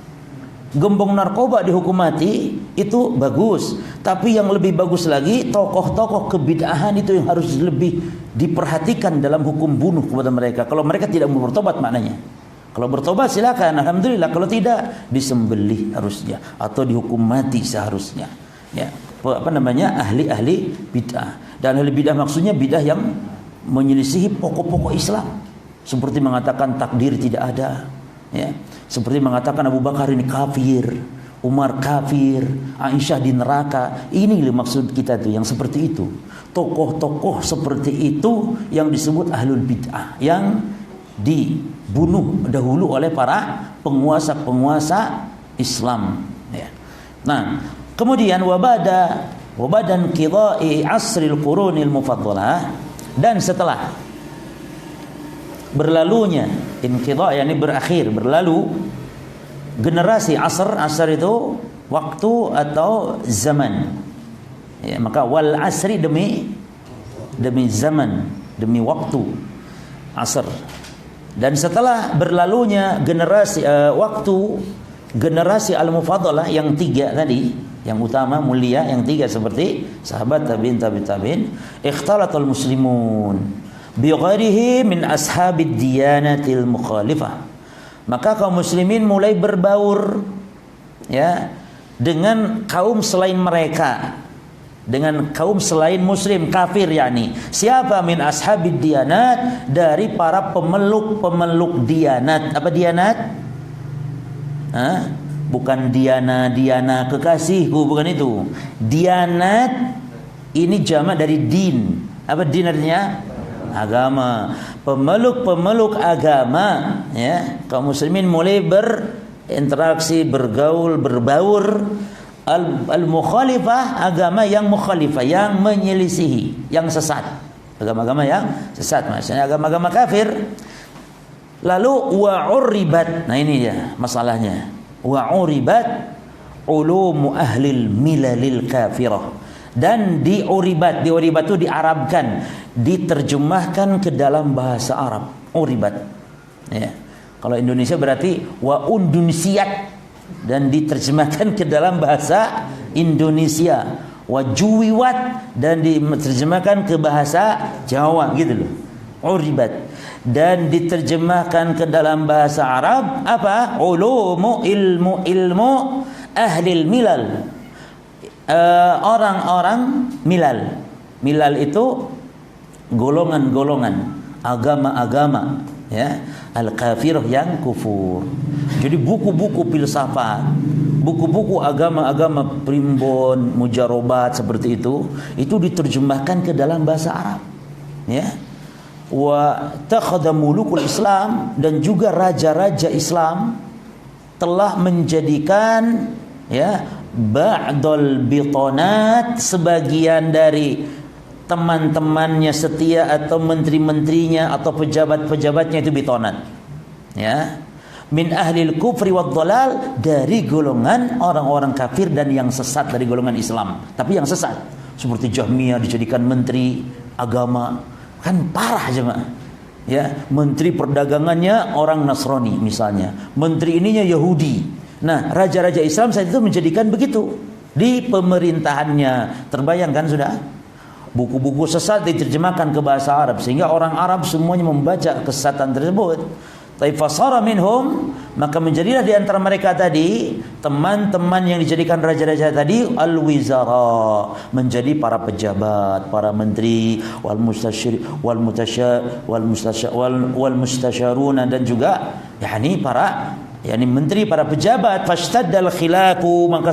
Gembong narkoba dihukum mati itu bagus, tapi yang lebih bagus lagi tokoh-tokoh kebid'ahan itu yang harus lebih diperhatikan dalam hukum bunuh kepada mereka. Kalau mereka tidak mau bertobat maknanya. Kalau bertobat silakan, alhamdulillah. Kalau tidak, disembelih harusnya atau dihukum mati seharusnya. Ya, apa namanya? Ahli-ahli bid'ah. Dan ahli bid'ah maksudnya bid'ah yang menyelisihi pokok-pokok Islam. Seperti mengatakan takdir tidak ada, ya. Seperti mengatakan Abu Bakar ini kafir, Umar kafir, Aisyah di neraka. Ini maksud kita tuh yang seperti itu. Tokoh-tokoh seperti itu yang disebut ahlul bid'ah, yang dibunuh dahulu oleh para penguasa-penguasa Islam, ya. Nah, kemudian wabadan qidai asril qurunil mufaddalah, dan setelah berlalunya inqidha, yakni berakhir, berlalu generasi asr itu waktu atau zaman, ya, maka wal asri demi zaman, demi waktu asr. Dan setelah berlalunya generasi generasi al-mufaddalah yang tiga tadi, yang utama mulia, yang tiga seperti sahabat, tabi'in, ikhtalatul muslimun bighairihi min ashabid diyanatil mukhalifah, maka kaum muslimin mulai berbaur, ya, dengan kaum selain mereka, dengan kaum selain muslim kafir, yakni siapa? Min ashabid diyanat, dari para pemeluk diyanat. Apa diyanat? Bukan Diana kekasihku, bukan itu. Diyanat ini jamak dari din. Apa din artinya? Agama. Pemeluk agama, ya. Kaum muslimin mulai berinteraksi, bergaul, berbaur. Al-mukhalifah, agama yang mukhalifah, yang menyelisihi, yang sesat. Agama-agama yang sesat, maksudnya agama-agama kafir. Lalu wa'uribat, nah ini ya masalahnya. Wa'uribat ulumu ahlil milalil kafirah. Dan diuribat itu diarabkan, diterjemahkan ke dalam bahasa Arab. Uribat, ya. Kalau Indonesia berarti wa undunsiat, dan diterjemahkan ke dalam bahasa Indonesia. Wajuwiwat, dan diterjemahkan ke bahasa Jawa, gitu loh. Uribat, dan diterjemahkan ke dalam bahasa Arab apa? Ulumu, ilmu ahlil milal, orang-orang milal. Milal itu golongan-golongan, agama-agama, ya, al-kafirah yang kufur. Jadi buku-buku filsafat, buku-buku agama-agama primbon, mujarobat seperti itu diterjemahkan ke dalam bahasa Arab. Ya. Wa takhadha mulukul Islam, dan juga raja-raja Islam telah menjadikan ya ba'dal bitonat, sebagian dari teman-temannya setia atau menteri-menterinya atau pejabat-pejabatnya itu bitonat. Ya. Min ahlil kufri wad dhalal, dari golongan orang-orang kafir dan yang sesat dari golongan Islam, tapi yang sesat. Seperti Jahmiyah dijadikan menteri agama, kan parah jemaah. Ya, menteri perdagangannya orang Nasrani misalnya, menteri ininya Yahudi. Nah, raja-raja Islam saat itu menjadikan begitu di pemerintahannya. Terbayangkan sudah? Buku-buku sesat diterjemahkan ke bahasa Arab sehingga orang Arab semuanya membaca kesesatan tersebut. Taifasara minhum, maka menjadilah di antara mereka tadi teman-teman yang dijadikan raja-raja tadi al-wizara, menjadi para pejabat, para menteri, wal mustasyaruna, dan juga yakni para menteri, para pejabat. Fastaddal khilafu, maka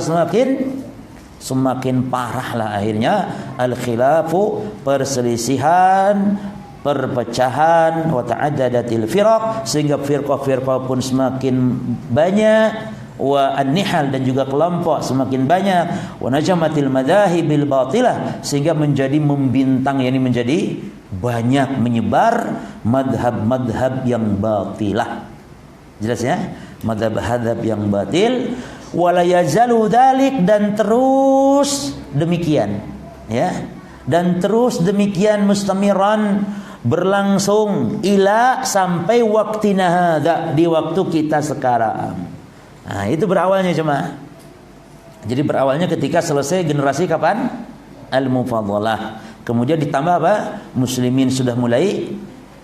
semakin parahlah akhirnya al-khilafu, perselisihan, perpecahan, wa ta'addadatil firaq, sehingga firqah-firqah pun semakin banyak, wa an-nihal, dan juga kelompok semakin banyak, wa najamatil madhahibil batilah, sehingga menjadi membintang, yakni menjadi banyak menyebar madhab-madhab yang batilah. Jelas ya? Madhab-madhab yang batil. Wala yazalu dzalik, dan terus demikian, ya. Dan terus demikian mustamiran, berlangsung ila, sampai waktina hadza, di waktu kita sekarang. Nah, itu berawalnya jemaah. Jadi berawalnya ketika selesai generasi kapan? Al-Mufaddalah. Kemudian ditambah apa? Muslimin sudah mulai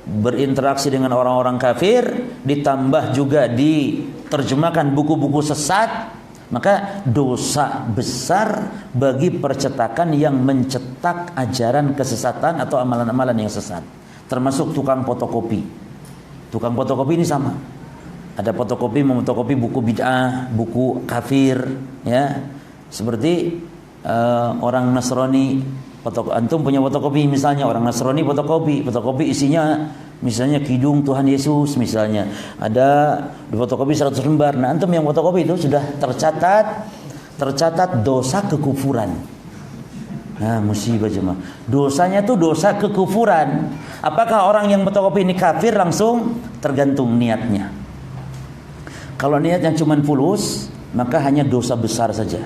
berinteraksi dengan orang-orang kafir, ditambah juga diterjemahkan buku-buku sesat. Maka dosa besar bagi percetakan yang mencetak ajaran kesesatan atau amalan-amalan yang sesat. Termasuk tukang fotokopi. Tukang fotokopi ini sama. Ada fotokopi, memotokopi buku bid'ah, buku kafir, ya. Seperti orang Nasrani, antum punya fotokopi misalnya, orang Nasrani fotokopi isinya misalnya kidung Tuhan Yesus misalnya. Ada di fotokopi 100 lembar. Nah, antum yang fotokopi itu sudah tercatat dosa kekufuran. Nah, musibah jemaah. Dosanya itu dosa kekufuran. Apakah orang yang fotokopi ini kafir? Langsung tergantung niatnya. Kalau niatnya cuma fulus, maka hanya dosa besar saja.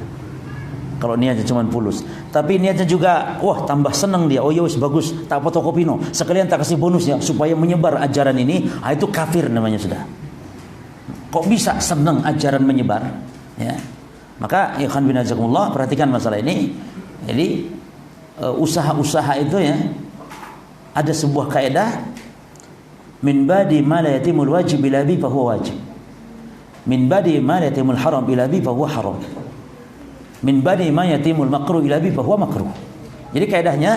Kalau niatnya cuma fulus. Tapi niatnya juga, wah tambah senang dia. Oh ya wis bagus, tak fotokopi no. Sekalian tak kasih bonusnya supaya menyebar ajaran ini. Itu kafir namanya sudah. Kok bisa senang ajaran menyebar? Ya. Maka ya kan binazakumullah, perhatikan masalah ini. Jadi usaha-usaha itu ya, ada sebuah kaidah, min badi ma la yatimul wajib ila bi fa huwa wajib. Min badi ma la yatimul haram ila bi fa huwa haram. Min badi ma yatimul makruh ila bi fa huwa makruh. Jadi kaidahnya,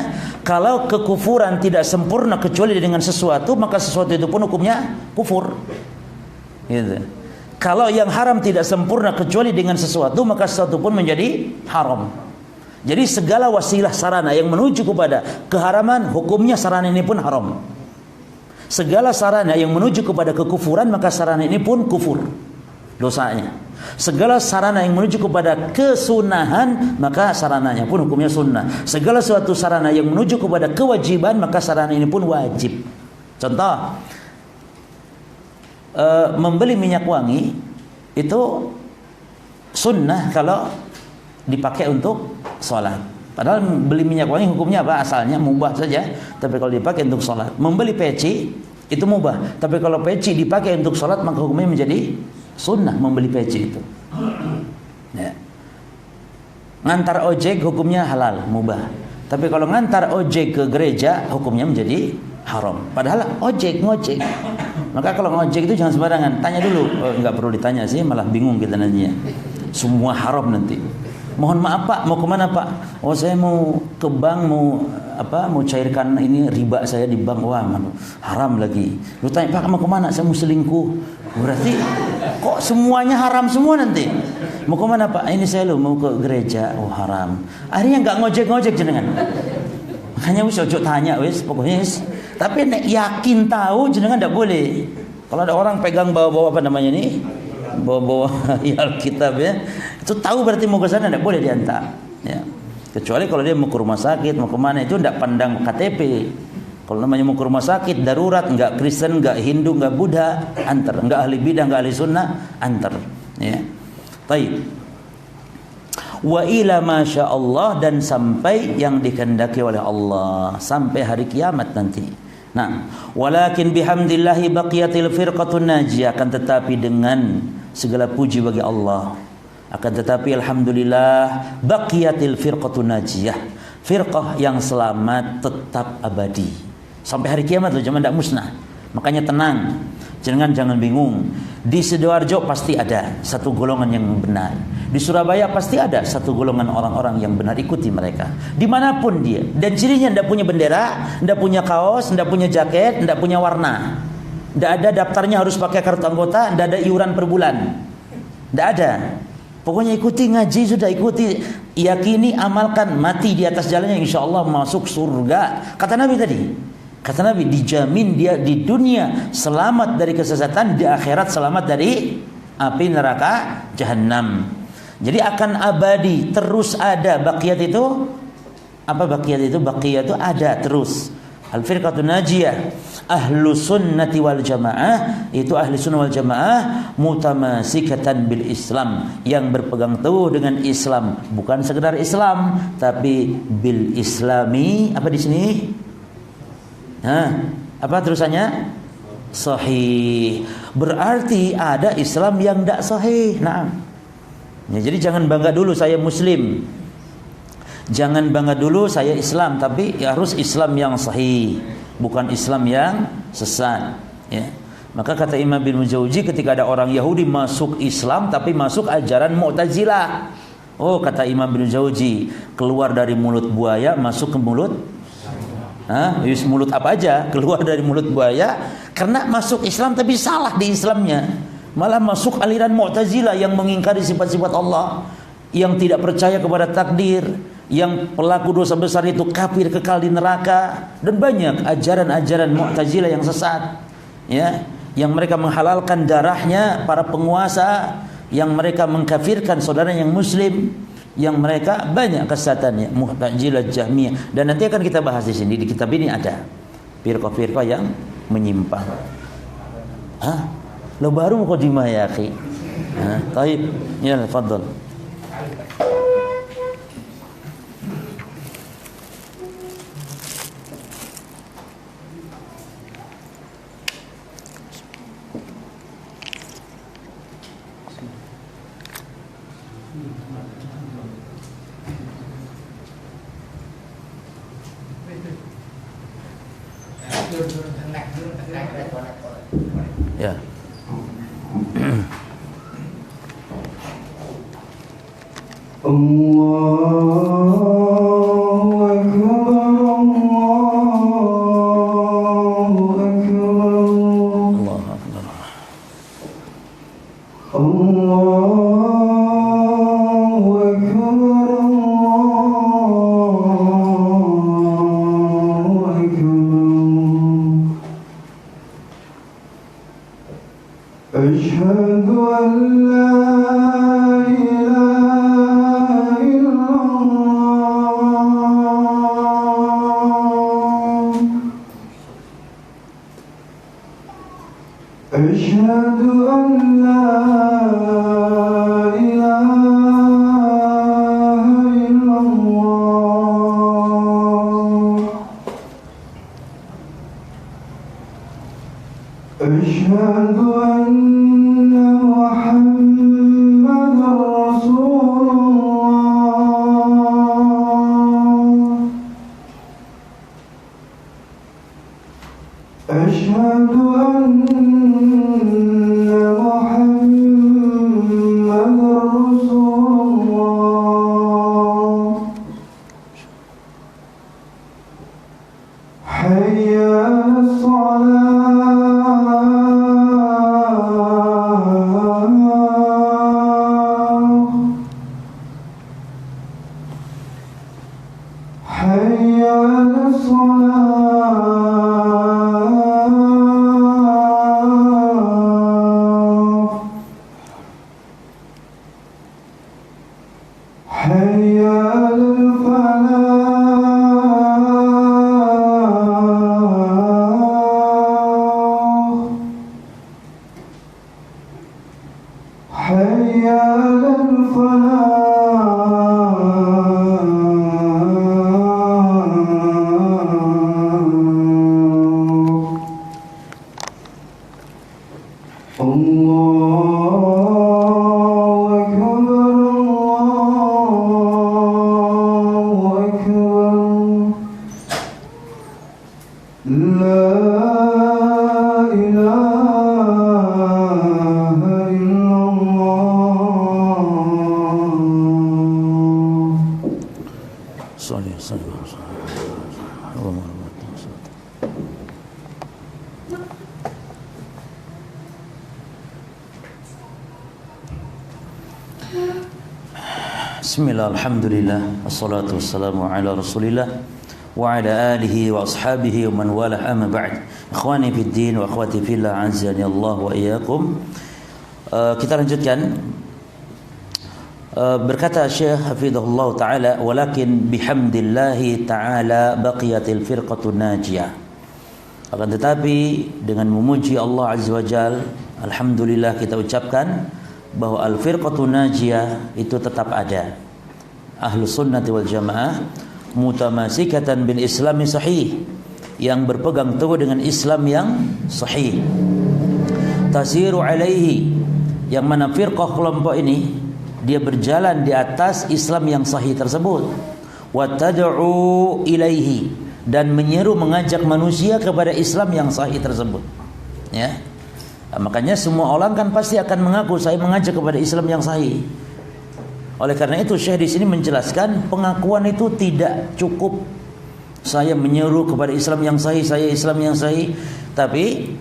kalau kekufuran tidak sempurna kecuali dengan sesuatu, maka sesuatu itu pun hukumnya kufur. Gitu. Kalau yang haram tidak sempurna kecuali dengan sesuatu, maka sesuatu pun menjadi haram. Jadi segala wasilah sarana yang menuju kepada keharaman, hukumnya sarana ini pun haram. Segala sarana yang menuju kepada kekufuran, maka sarana ini pun kufur dosanya. Segala sarana yang menuju kepada kesunahan, maka sarananya pun hukumnya sunnah. Segala suatu sarana yang menuju kepada kewajiban, maka sarana ini pun wajib. Contoh, membeli minyak wangi itu sunnah kalau dipakai untuk sholat. Padahal beli minyak wangi hukumnya apa? Asalnya mubah saja. Tapi kalau dipakai untuk sholat. Membeli peci itu mubah. Tapi kalau peci dipakai untuk sholat, maka hukumnya menjadi sunnah membeli peci itu. Ya. Ngantar ojek hukumnya halal, mubah. Tapi kalau ngantar ojek ke gereja, hukumnya menjadi haram. Padahal ngojek. Maka kalau ngojek itu jangan sembarangan. Tanya dulu. Enggak perlu ditanya sih, malah bingung kita nantinya. Semua haram nanti. Mohon maaf Pak, mau kemana Pak? Oh saya mau ke bank, mau mau cairkan ini riba saya di bank, wah haram lagi. Lu tanya, Pak mau kemana? Saya mau selingkuh. Berarti kok semuanya haram semua nanti? Mau kemana Pak? Ini saya mau ke gereja, oh haram. Akhirnya nggak ngojek jenengan. Makanya wis ojo tanya wis, pokoknya wis. Tapi nek yakin tahu jenengan ndak boleh. Kalau ada orang pegang bawa-bawa apa namanya nih, bawa-bawa Alkitab ya, itu tahu berarti mau ke sana ndak boleh diantar. Ya. Kecuali kalau dia mau ke rumah sakit, mau kemana itu tidak pandang KTP. Kalau namanya mau ke rumah sakit, darurat, enggak Kristen, enggak Hindu, enggak Buddha, antar. Enggak ahli bidah, enggak ahli sunnah, antar. Ya. Baik. Wa ila masya Allah, dan sampai yang dikehendaki oleh Allah, sampai hari kiamat nanti. Nah, walakin bihamdillahi baqiyatil firqatun najiyah, akan tetapi dengan segala puji bagi Allah, akan tetapi alhamdulillah baqiyatil firqatun najiyah, firqah yang selamat tetap abadi sampai hari kiamat loh, jangan tidak musnah. Makanya tenang, jangan bingung. Di Sidoarjo pasti ada satu golongan yang benar, di Surabaya pasti ada satu golongan orang-orang yang benar, ikuti mereka dimanapun dia. Dan cirinya tidak punya bendera, tidak punya kaos, tidak punya jaket, tidak punya warna, tidak ada daftarnya harus pakai kartu anggota, tidak ada iuran per bulan, tidak ada. Pokoknya ikuti ngaji, sudah ikuti, yakini, amalkan, mati di atas jalannya, insya Allah masuk surga. Kata Nabi tadi, kata Nabi dijamin dia di dunia selamat dari kesesatan, di akhirat selamat dari api neraka jahanam. Jadi akan abadi, terus ada. Baqiyat itu apa? Baqiyat itu, baqiyat itu ada terus. Al-firqatun najiyah, ahlu sunnati wal jamaah, itu ahli sunnah wal jamaah mutamasikatan bil Islam, yang berpegang teguh dengan Islam, bukan sekedar Islam tapi bil Islami. Apa di sini? Apa terusannya? Sahih. Berarti ada Islam yang tidak sahih. Nah, ya, jadi jangan bangga dulu saya Muslim, jangan bangga dulu saya Islam, tapi harus Islam yang sahih, bukan Islam yang sesat. Ya. Maka kata Imam bin Jauzi, ketika ada orang Yahudi masuk Islam tapi masuk ajaran Mu'tazilah, oh kata Imam bin Jauzi, keluar dari mulut buaya masuk ke mulut, mulut apa aja keluar dari mulut buaya, karena masuk Islam tapi salah di Islamnya, malah masuk aliran Mu'tazilah yang mengingkari sifat-sifat Allah, yang tidak percaya kepada takdir, yang pelaku dosa besar itu kafir kekal di neraka, dan banyak ajaran-ajaran Mu'tazilah yang sesat, ya, yang mereka menghalalkan darahnya para penguasa, yang mereka mengkafirkan saudara yang muslim, yang mereka banyak kesesatannya, Mu'tazilah, Jahmiyah, dan nanti akan kita bahas di sini. Di kitab ini ada firqah-firqah yang menyimpang. Lo baru muqaddimah ya akhi. Baik, ya tafadhal. Ya. أشهد أن لا إله إلا الله حي على الفلاح حي على الفلاح الله أكبر لا إله إلا الله. صلي Bismillah, alhamdulillah, wassalatu wassalamu ala rasulillah wa ala alihi wa ashabihi wa man walah, amma ba'd. Ikhwani fid din wa akhwati fillah, azani Allah wa iyyakum. Kita lanjutkan. Berkata Syekh hafizahullah taala, walakin bihamdillahi taala baqiyatil firqatun najiyah. Akan tetapi dengan memuji Allah azza wajal, alhamdulillah kita ucapkan bahwa al-firqatun najiyah itu tetap ada. Ahlus sunnati wal jamaah mutamasikatan bil islami sahih, yang berpegang teguh dengan Islam yang sahih. Tasiru alaihi, yang mana firqah kelompok ini dia berjalan di atas Islam yang sahih tersebut. Wa tad'u ilaihi, dan menyeru mengajak manusia kepada Islam yang sahih tersebut. Ya. Makanya semua orang kan pasti akan mengaku saya mengajak kepada Islam yang sahih. Oleh karena itu Syekh di sini menjelaskan pengakuan itu tidak cukup. Saya menyeru kepada Islam yang sahih, saya Islam yang sahih, tapi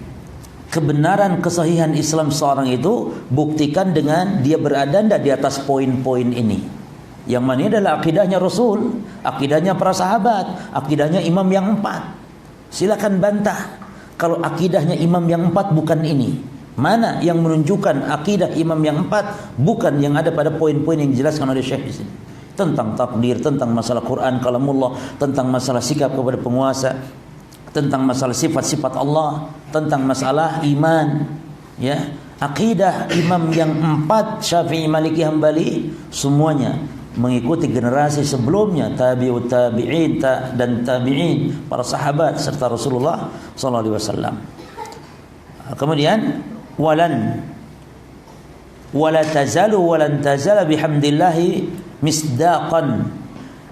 kebenaran kesahihan Islam seorang itu buktikan dengan dia berada di atas poin-poin ini. Yang mana ini adalah akidahnya Rasul, akidahnya para sahabat, akidahnya imam yang 4. Silakan bantah kalau akidahnya imam yang 4 bukan ini. Mana yang menunjukkan akidah imam yang 4 bukan yang ada pada poin-poin yang dijelaskan oleh Syekh di sini. Tentang takdir, tentang masalah Quran kalamullah, tentang masalah sikap kepada penguasa, tentang masalah sifat-sifat Allah, tentang masalah iman, ya. Akidah imam yang 4 Syafi'i, Maliki, Hambali semuanya mengikuti generasi sebelumnya, tabi'ut tabi'in dan tabi'in, para sahabat serta Rasulullah sallallahu alaihi wasallam. Kemudian walan tazala bihamdillahi misdaqan,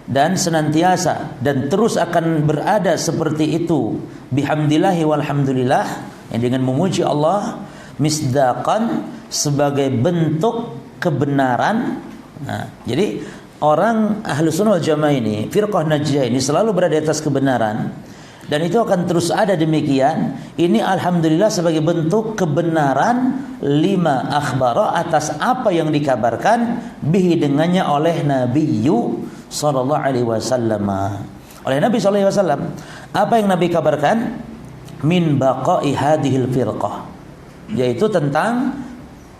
dan senantiasa dan terus akan berada seperti itu bihamdillahi walhamdulillah, yang dengan memuji Allah, misdaqan sebagai bentuk kebenaran. Nah, jadi orang ahlu sunnah wal jamaah ini, firqah najiyah ini selalu berada di atas kebenaran, dan itu akan terus ada demikian. Ini alhamdulillah sebagai bentuk kebenaran lima akhbara, atas apa yang dikabarkan bihi dengannya oleh Nabiyyu sallallahu alaihi wasallam. Oleh Nabi sallallahu alaihi wasallam, apa yang Nabi kabarkan? Min baqa'i hadhil firqah, yaitu tentang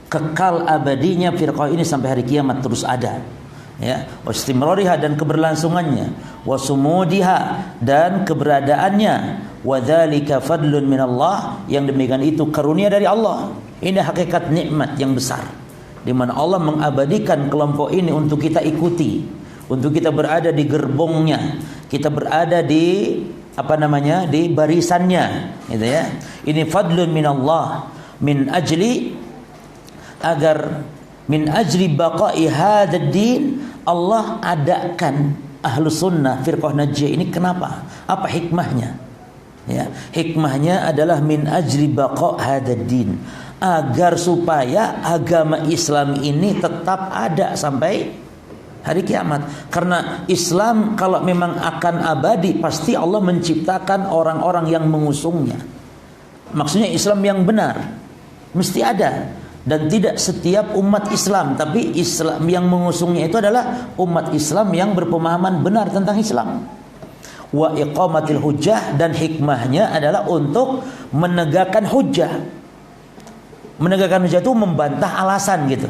kekal abadinya firqah ini sampai hari kiamat terus ada. Ya, wastimrariha, dan keberlangsungannya, wasumudiha, dan keberadaannya, wadzalika fadlun minallah, yang demikian itu karunia dari Allah. Ini hakikat nikmat yang besar, di mana Allah mengabadikan kelompok ini untuk kita ikuti, untuk kita berada di gerbongnya, kita berada di di barisannya, gitu ya. Ini fadlun minallah, min ajli baqa'i hadzal din, Allah adakan ahlu sunnah firqah najiyah ini. Kenapa? Apa hikmahnya? Ya, hikmahnya adalah min ajli baqa' hadzal din, agar supaya agama Islam ini tetap ada sampai hari kiamat. Karena Islam kalau memang akan abadi, pasti Allah menciptakan orang-orang yang mengusungnya. Maksudnya Islam yang benar mesti ada. Dan tidak setiap umat Islam, tapi Islam yang mengusungnya itu adalah umat Islam yang berpemahaman benar tentang Islam. Wa iqamatil hujjah, dan hikmahnya adalah untuk menegakkan hujjah. Menegakkan hujjah itu membantah alasan gitu.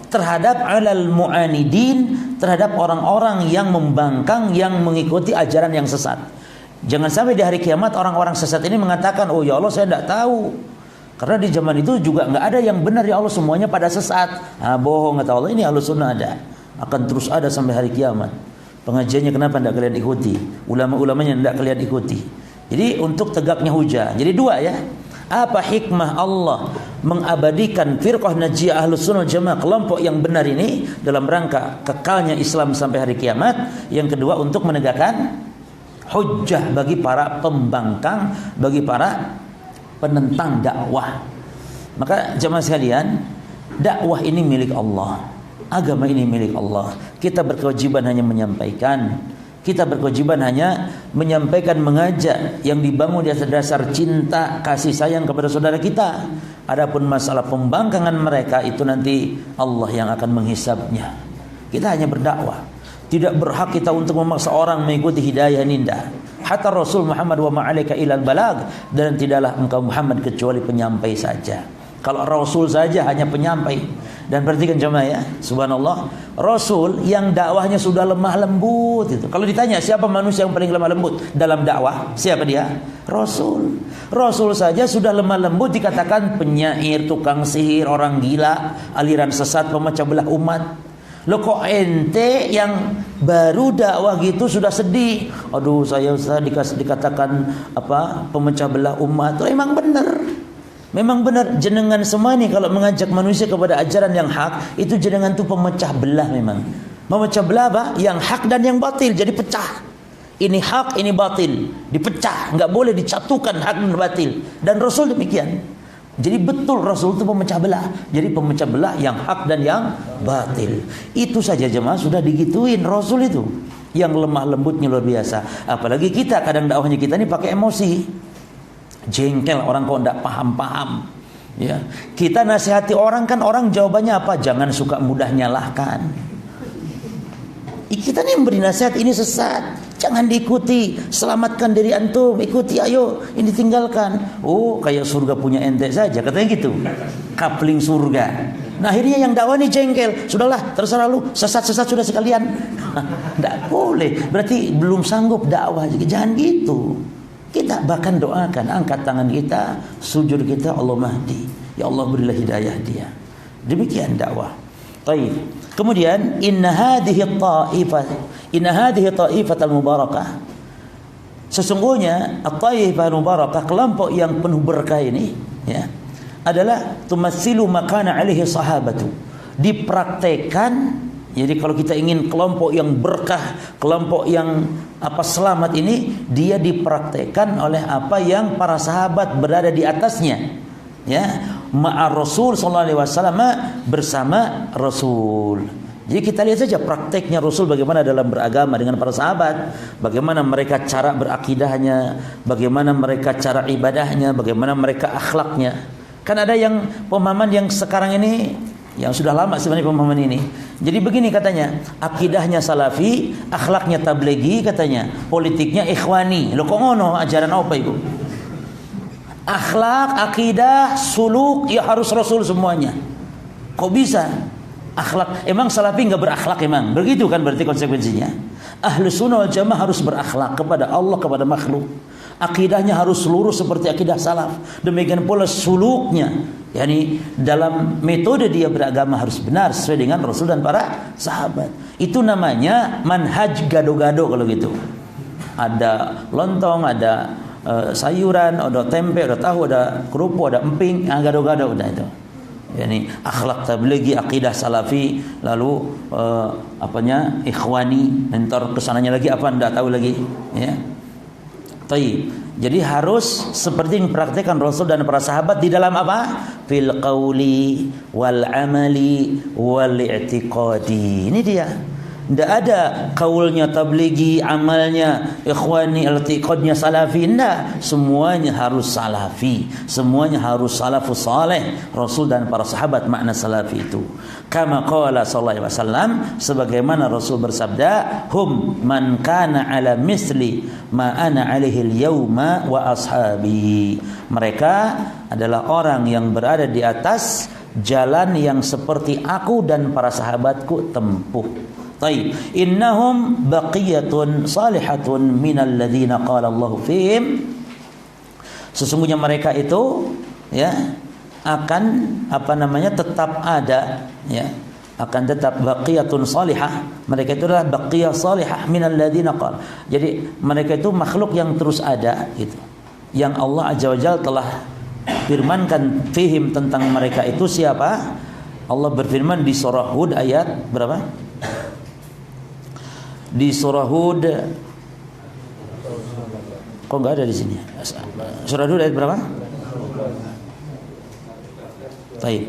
terhadap alal mu'anidin, terhadap orang-orang yang membangkang, yang mengikuti ajaran yang sesat. Jangan sampai di hari kiamat orang-orang sesat ini mengatakan, oh ya Allah saya tidak tahu. Karena di zaman itu juga nggak ada yang benar ya Allah, semuanya pada sesat. Bohong kata Allah, ini Ahlus Sunnah ada, akan terus ada sampai hari kiamat. Pengajiannya kenapa tidak kalian ikuti? Ulama-ulamanya tidak kalian ikuti. Jadi untuk tegaknya hujah. Jadi dua ya. Apa hikmah Allah mengabadikan firqah najiyah Ahlus Sunnah Jamaah, kelompok yang benar ini, dalam rangka kekalnya Islam sampai hari kiamat. Yang kedua untuk menegakkan hujjah bagi para pembangkang, bagi para penentang dakwah. Maka jemaah sekalian, dakwah ini milik Allah, agama ini milik Allah. Kita berkewajiban hanya menyampaikan. Kita berkewajiban hanya menyampaikan, mengajak yang dibangun di atas dasar cinta, kasih sayang kepada saudara kita. Adapun masalah pembangkangan mereka itu nanti Allah yang akan menghisabnya. Kita hanya berdakwah. Tidak berhak kita untuk memaksa orang mengikuti hidayah ninda. Hatta Rasul Muhammad wa ma'alaika ilal balag, dan tidaklah engkau Muhammad kecuali penyampai saja. Kalau Rasul saja hanya penyampai. Dan perhatikan jemaah ya, subhanallah, Rasul yang dakwahnya sudah lemah lembut itu. Kalau ditanya siapa manusia yang paling lemah lembut dalam dakwah, siapa dia? Rasul. Rasul saja sudah lemah lembut, dikatakan penyair, tukang sihir, orang gila, aliran sesat, pemecah belah umat. Lo kok ente yang baru dakwah gitu sudah sedih? Aduh saya dikatakan apa, pemecah belah umat. Oh, emang benar. Memang benar, jenengan semua ini kalau mengajak manusia kepada ajaran yang hak, itu jenengan tuh pemecah belah memang. Memecah belah apa? Yang hak dan yang batil, jadi pecah. Ini hak, ini batil, dipecah, nggak boleh dicatukan hak dan batil. Dan Rasul demikian. Jadi betul Rasul itu pemecah belah. Jadi pemecah belah yang hak dan yang batil. Itu saja jemaah sudah digituin Rasul itu. Yang lemah lembutnya luar biasa. Apalagi kita, kadang dakwahnya kita ini pakai emosi. Jengkel orang kok tidak paham-paham ya. Kita nasihati orang kan, orang jawabannya apa? Jangan suka mudah nyalahkan. Kita nih memberi nasihat, ini sesat, jangan diikuti, selamatkan diri antum, ikuti, ayo, ini tinggalkan. Oh kayak surga punya ente saja, katanya gitu, kapling surga. Nah akhirnya yang dakwah nih jengkel, sudahlah terserah lu, sesat-sesat sudah sekalian. Tidak boleh, berarti belum sanggup dakwah. Jangan gitu. Kita bahkan doakan, angkat tangan kita, sujud kita, Allah mahdi, ya Allah berilah hidayah dia. Demikian dakwah. Baik. Kemudian inna hadhihi ta'ifatal mubarakah. Sesungguhnya at-taifah mubarakah, kelompok yang penuh berkah ini ya, adalah tumatsilu makana alaihi sahabatu. Dipraktekan. Jadi kalau kita ingin kelompok yang berkah, kelompok yang selamat ini, dia dipraktekkan oleh apa yang para sahabat berada di atasnya. Ya, ma'ar Rasul sallallahu alaihi wasallam, bersama Rasul. Jadi kita lihat saja prakteknya Rasul bagaimana dalam beragama dengan para sahabat, bagaimana mereka cara berakidahnya, bagaimana mereka cara ibadahnya, bagaimana mereka akhlaknya. Kan ada yang pemahaman yang sekarang ini, yang sudah lama sebenarnya pemahaman ini. Jadi begini katanya, akidahnya salafi, akhlaknya tablighi katanya, politiknya ikhwani. Loh kok ngono, ajaran apa itu? Akhlak, akidah, suluk ya harus Rasul semuanya. Kok bisa? Akhlak, emang salafi enggak berakhlak emang? Begitu kan berarti konsekuensinya. Ahlus Sunnah wal Jamaah harus berakhlak kepada Allah, kepada makhluk. Akidahnya harus lurus seperti akidah salaf. Demikian pula suluknya, yakni dalam metode dia beragama harus benar sesuai dengan Rasul dan para sahabat. Itu namanya manhaj gado-gado kalau gitu. Ada lontong, ada sayuran, ada tempe, ada tahu, ada kerupuk, ada emping, gado-gado udah itu. Yani akhlak tablighi, akidah salafi, lalu ikhwani, ntar kesananya lagi apa enggak tahu lagi ya. Taib. Jadi harus seperti yang dipraktikkan Rasul dan para sahabat di dalam apa? Fil qauli wal amali wal i'tiqadi. Ini dia. Tidak ada kaulnya tablighi, amalnya ikhwani, i'tiqadnya salafi. Tidak. Semuanya harus salafi. Semuanya harus salafus saleh, Rasul dan para sahabat makna salafi itu. Kama qala sallallahu alaihi wasallam, sebagaimana Rasul bersabda, hum man kana ala misli ma ana alaihi al-yauma wa ashabi. Mereka adalah orang yang berada di atas jalan yang seperti aku dan para sahabatku tempuh. Taib. Innahum baqiyatun salihatun minal ladzina qala Allahu fihim. Sesungguhnya mereka itu ya akan tetap ada, ya, akan tetap baqiyatun salihah. Mereka itu adalah baqiyah salihah minal ladzina qala. Jadi mereka itu makhluk yang terus ada gitu. Yang Allah Azza wa Jalla telah firmankan fihim tentang mereka itu siapa? Allah berfirman di surah Hud ayat berapa? Di surah Hud, kok enggak ada di sini? Surah Hud ayat berapa? Baik.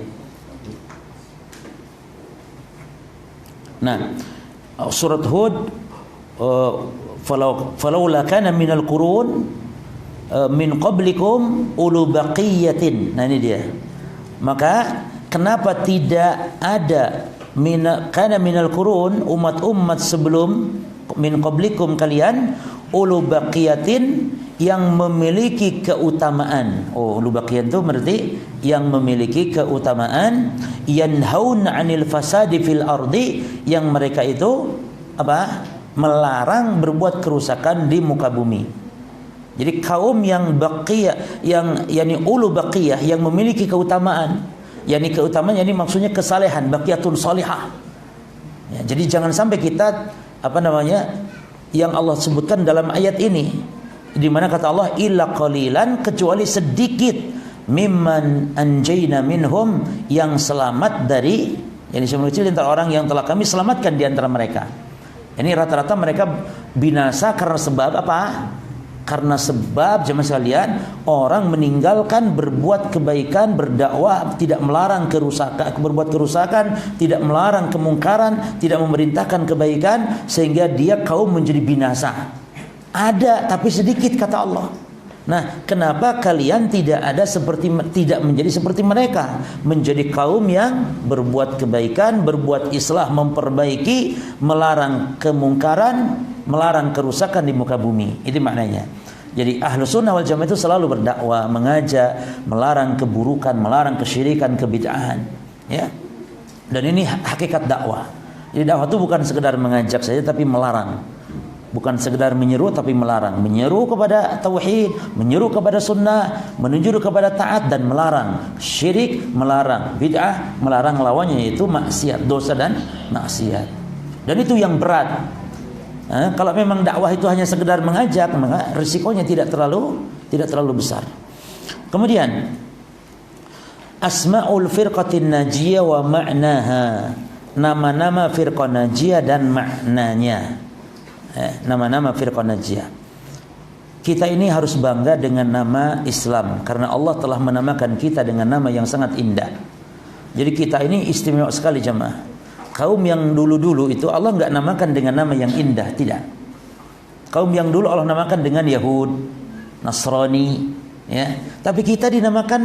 Nah, surat Hud, falaula kana minal qurun min qablikum ulu baqiyatin. Nah ini dia. Maka kenapa tidak ada kana minal qurun, umat-umat sebelum min qablikum kalian, ulu baqiyatin, yang memiliki keutamaan. Oh, ulu baqiyatin itu berarti yang memiliki keutamaan, yanhauna 'anil fasadi fil ardi, yang mereka itu apa? Melarang berbuat kerusakan di muka bumi. Jadi kaum yang baqiyah, yang yakni ulu baqiyah, yang memiliki keutamaan, yakni keutamaan yakni maksudnya kesalehan, baqiyatun salihah. Ya, jadi jangan sampai kita yang Allah sebutkan dalam ayat ini, di mana kata Allah illa qalilan, kecuali sedikit, mimman anjayna minhum, yang selamat dari, yakni sebagian kecil antara orang yang telah kami selamatkan di antara mereka. Ini rata-rata mereka binasa karena sebab apa? Karena sebab jemaah sekalian, orang meninggalkan berbuat kebaikan, berdakwah, tidak melarang kerusakan, berbuat kerusakan, tidak melarang kemungkaran, tidak memerintahkan kebaikan, sehingga dia kaum menjadi binasa. Ada tapi sedikit kata Allah. Nah, kenapa kalian tidak menjadi seperti mereka, menjadi kaum yang berbuat kebaikan, berbuat islah, memperbaiki, melarang kemungkaran, melarang kerusakan di muka bumi. Itu maknanya. Jadi Ahlus Sunnah wal Jamaah itu selalu berdakwah, mengajak, melarang keburukan, melarang kesyirikan, kebid'ahan, ya. Dan ini hakikat dakwah. Jadi dakwah itu bukan sekedar mengajak saja tapi melarang. Bukan sekedar menyeru tapi melarang. Menyeru kepada tauhid, menyeru kepada sunnah, menunjuk kepada taat, dan melarang syirik, melarang bid'ah, melarang lawannya yaitu maksiat, dosa dan maksiat. Dan itu yang berat. Kalau memang dakwah itu hanya sekedar mengajak, maka risikonya tidak terlalu besar. Kemudian asmaul firqatin najiyah wa ma'naha, nama-nama firqah najiyah dan maknanya. Nama-nama firqah najiyah. Kita ini harus bangga dengan nama Islam, karena Allah telah menamakan kita dengan nama yang sangat indah. Jadi kita ini istimewa sekali jemaah. Kaum yang dulu-dulu itu Allah enggak namakan dengan nama yang indah, tidak. Kaum yang dulu Allah namakan dengan Yahud, Nasrani, ya. Tapi kita dinamakan,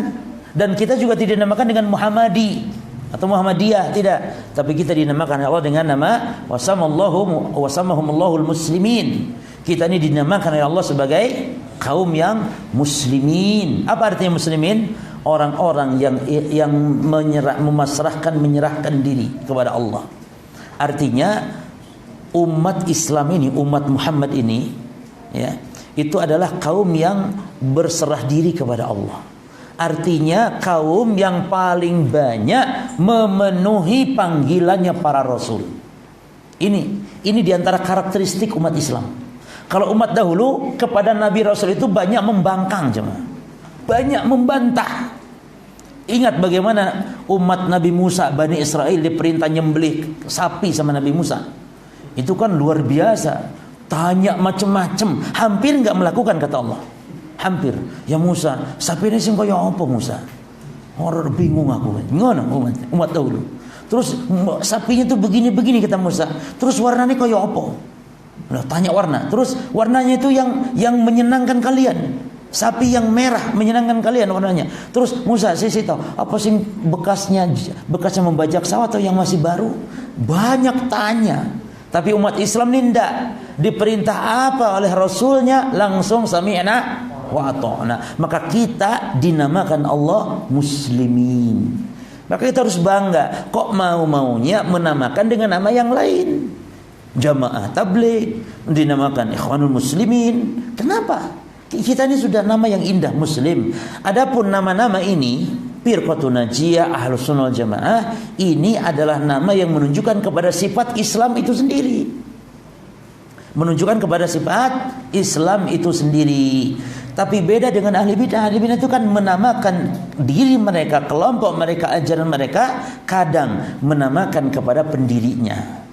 dan kita juga tidak dinamakan dengan Muhammadi atau Muhammadiyah, tidak. Tapi kita dinamakan Allah dengan nama wasamahumullahu muslimin. Kita ini dinamakan oleh Allah sebagai kaum yang muslimin. Apa artinya muslimin? Orang-orang yang menyerahkan diri kepada Allah. Artinya umat Islam ini, umat Muhammad ini, ya, itu adalah kaum yang berserah diri kepada Allah. Artinya kaum yang paling banyak memenuhi panggilannya para rasul. Ini diantara karakteristik umat Islam. Kalau umat dahulu kepada Nabi Rasul itu banyak membangkang, jemaah. Banyak membantah. Ingat bagaimana umat Nabi Musa, Bani Israel, diperintah nyembelih sapi sama Nabi Musa. Itu kan luar biasa. Tanya macam-macam, hampir enggak melakukan kata Allah. Hampir. Ya Musa, sapi ini sing kaya apa Musa? Orang bingung aku. Ngono umat dahulu. Terus sapinya tuh begini-begini kata Musa. Terus warnanya kaya apa? Nah, tanya warna. Terus warnanya itu yang menyenangkan kalian. Sapi yang merah menyenangkan kalian warnanya. Terus Musa, saya tahu apa sih bekasnya membajak sawah atau yang masih baru? Banyak tanya. Tapi umat Islam ini tidak diperintah apa oleh Rasulnya, langsung sami'na wa ata'na. Maka kita dinamakan Allah muslimin. Maka kita harus bangga. Kok mau-maunya menamakan dengan nama yang lain? Jamaah Tabligh dinamakan Ikhwanul Muslimin. Kenapa? Kita ini sudah nama yang indah, Muslim. Adapun nama-nama ini, Firqatun Najiyah, Ahlus Sunnah wal Jamaah, ini adalah nama yang menunjukkan kepada sifat Islam itu sendiri. Menunjukkan kepada sifat Islam itu sendiri. Tapi beda dengan ahli bid'ah. Ahli bid'ah itu kan menamakan diri mereka, kelompok mereka, ajaran mereka, kadang menamakan kepada pendirinya.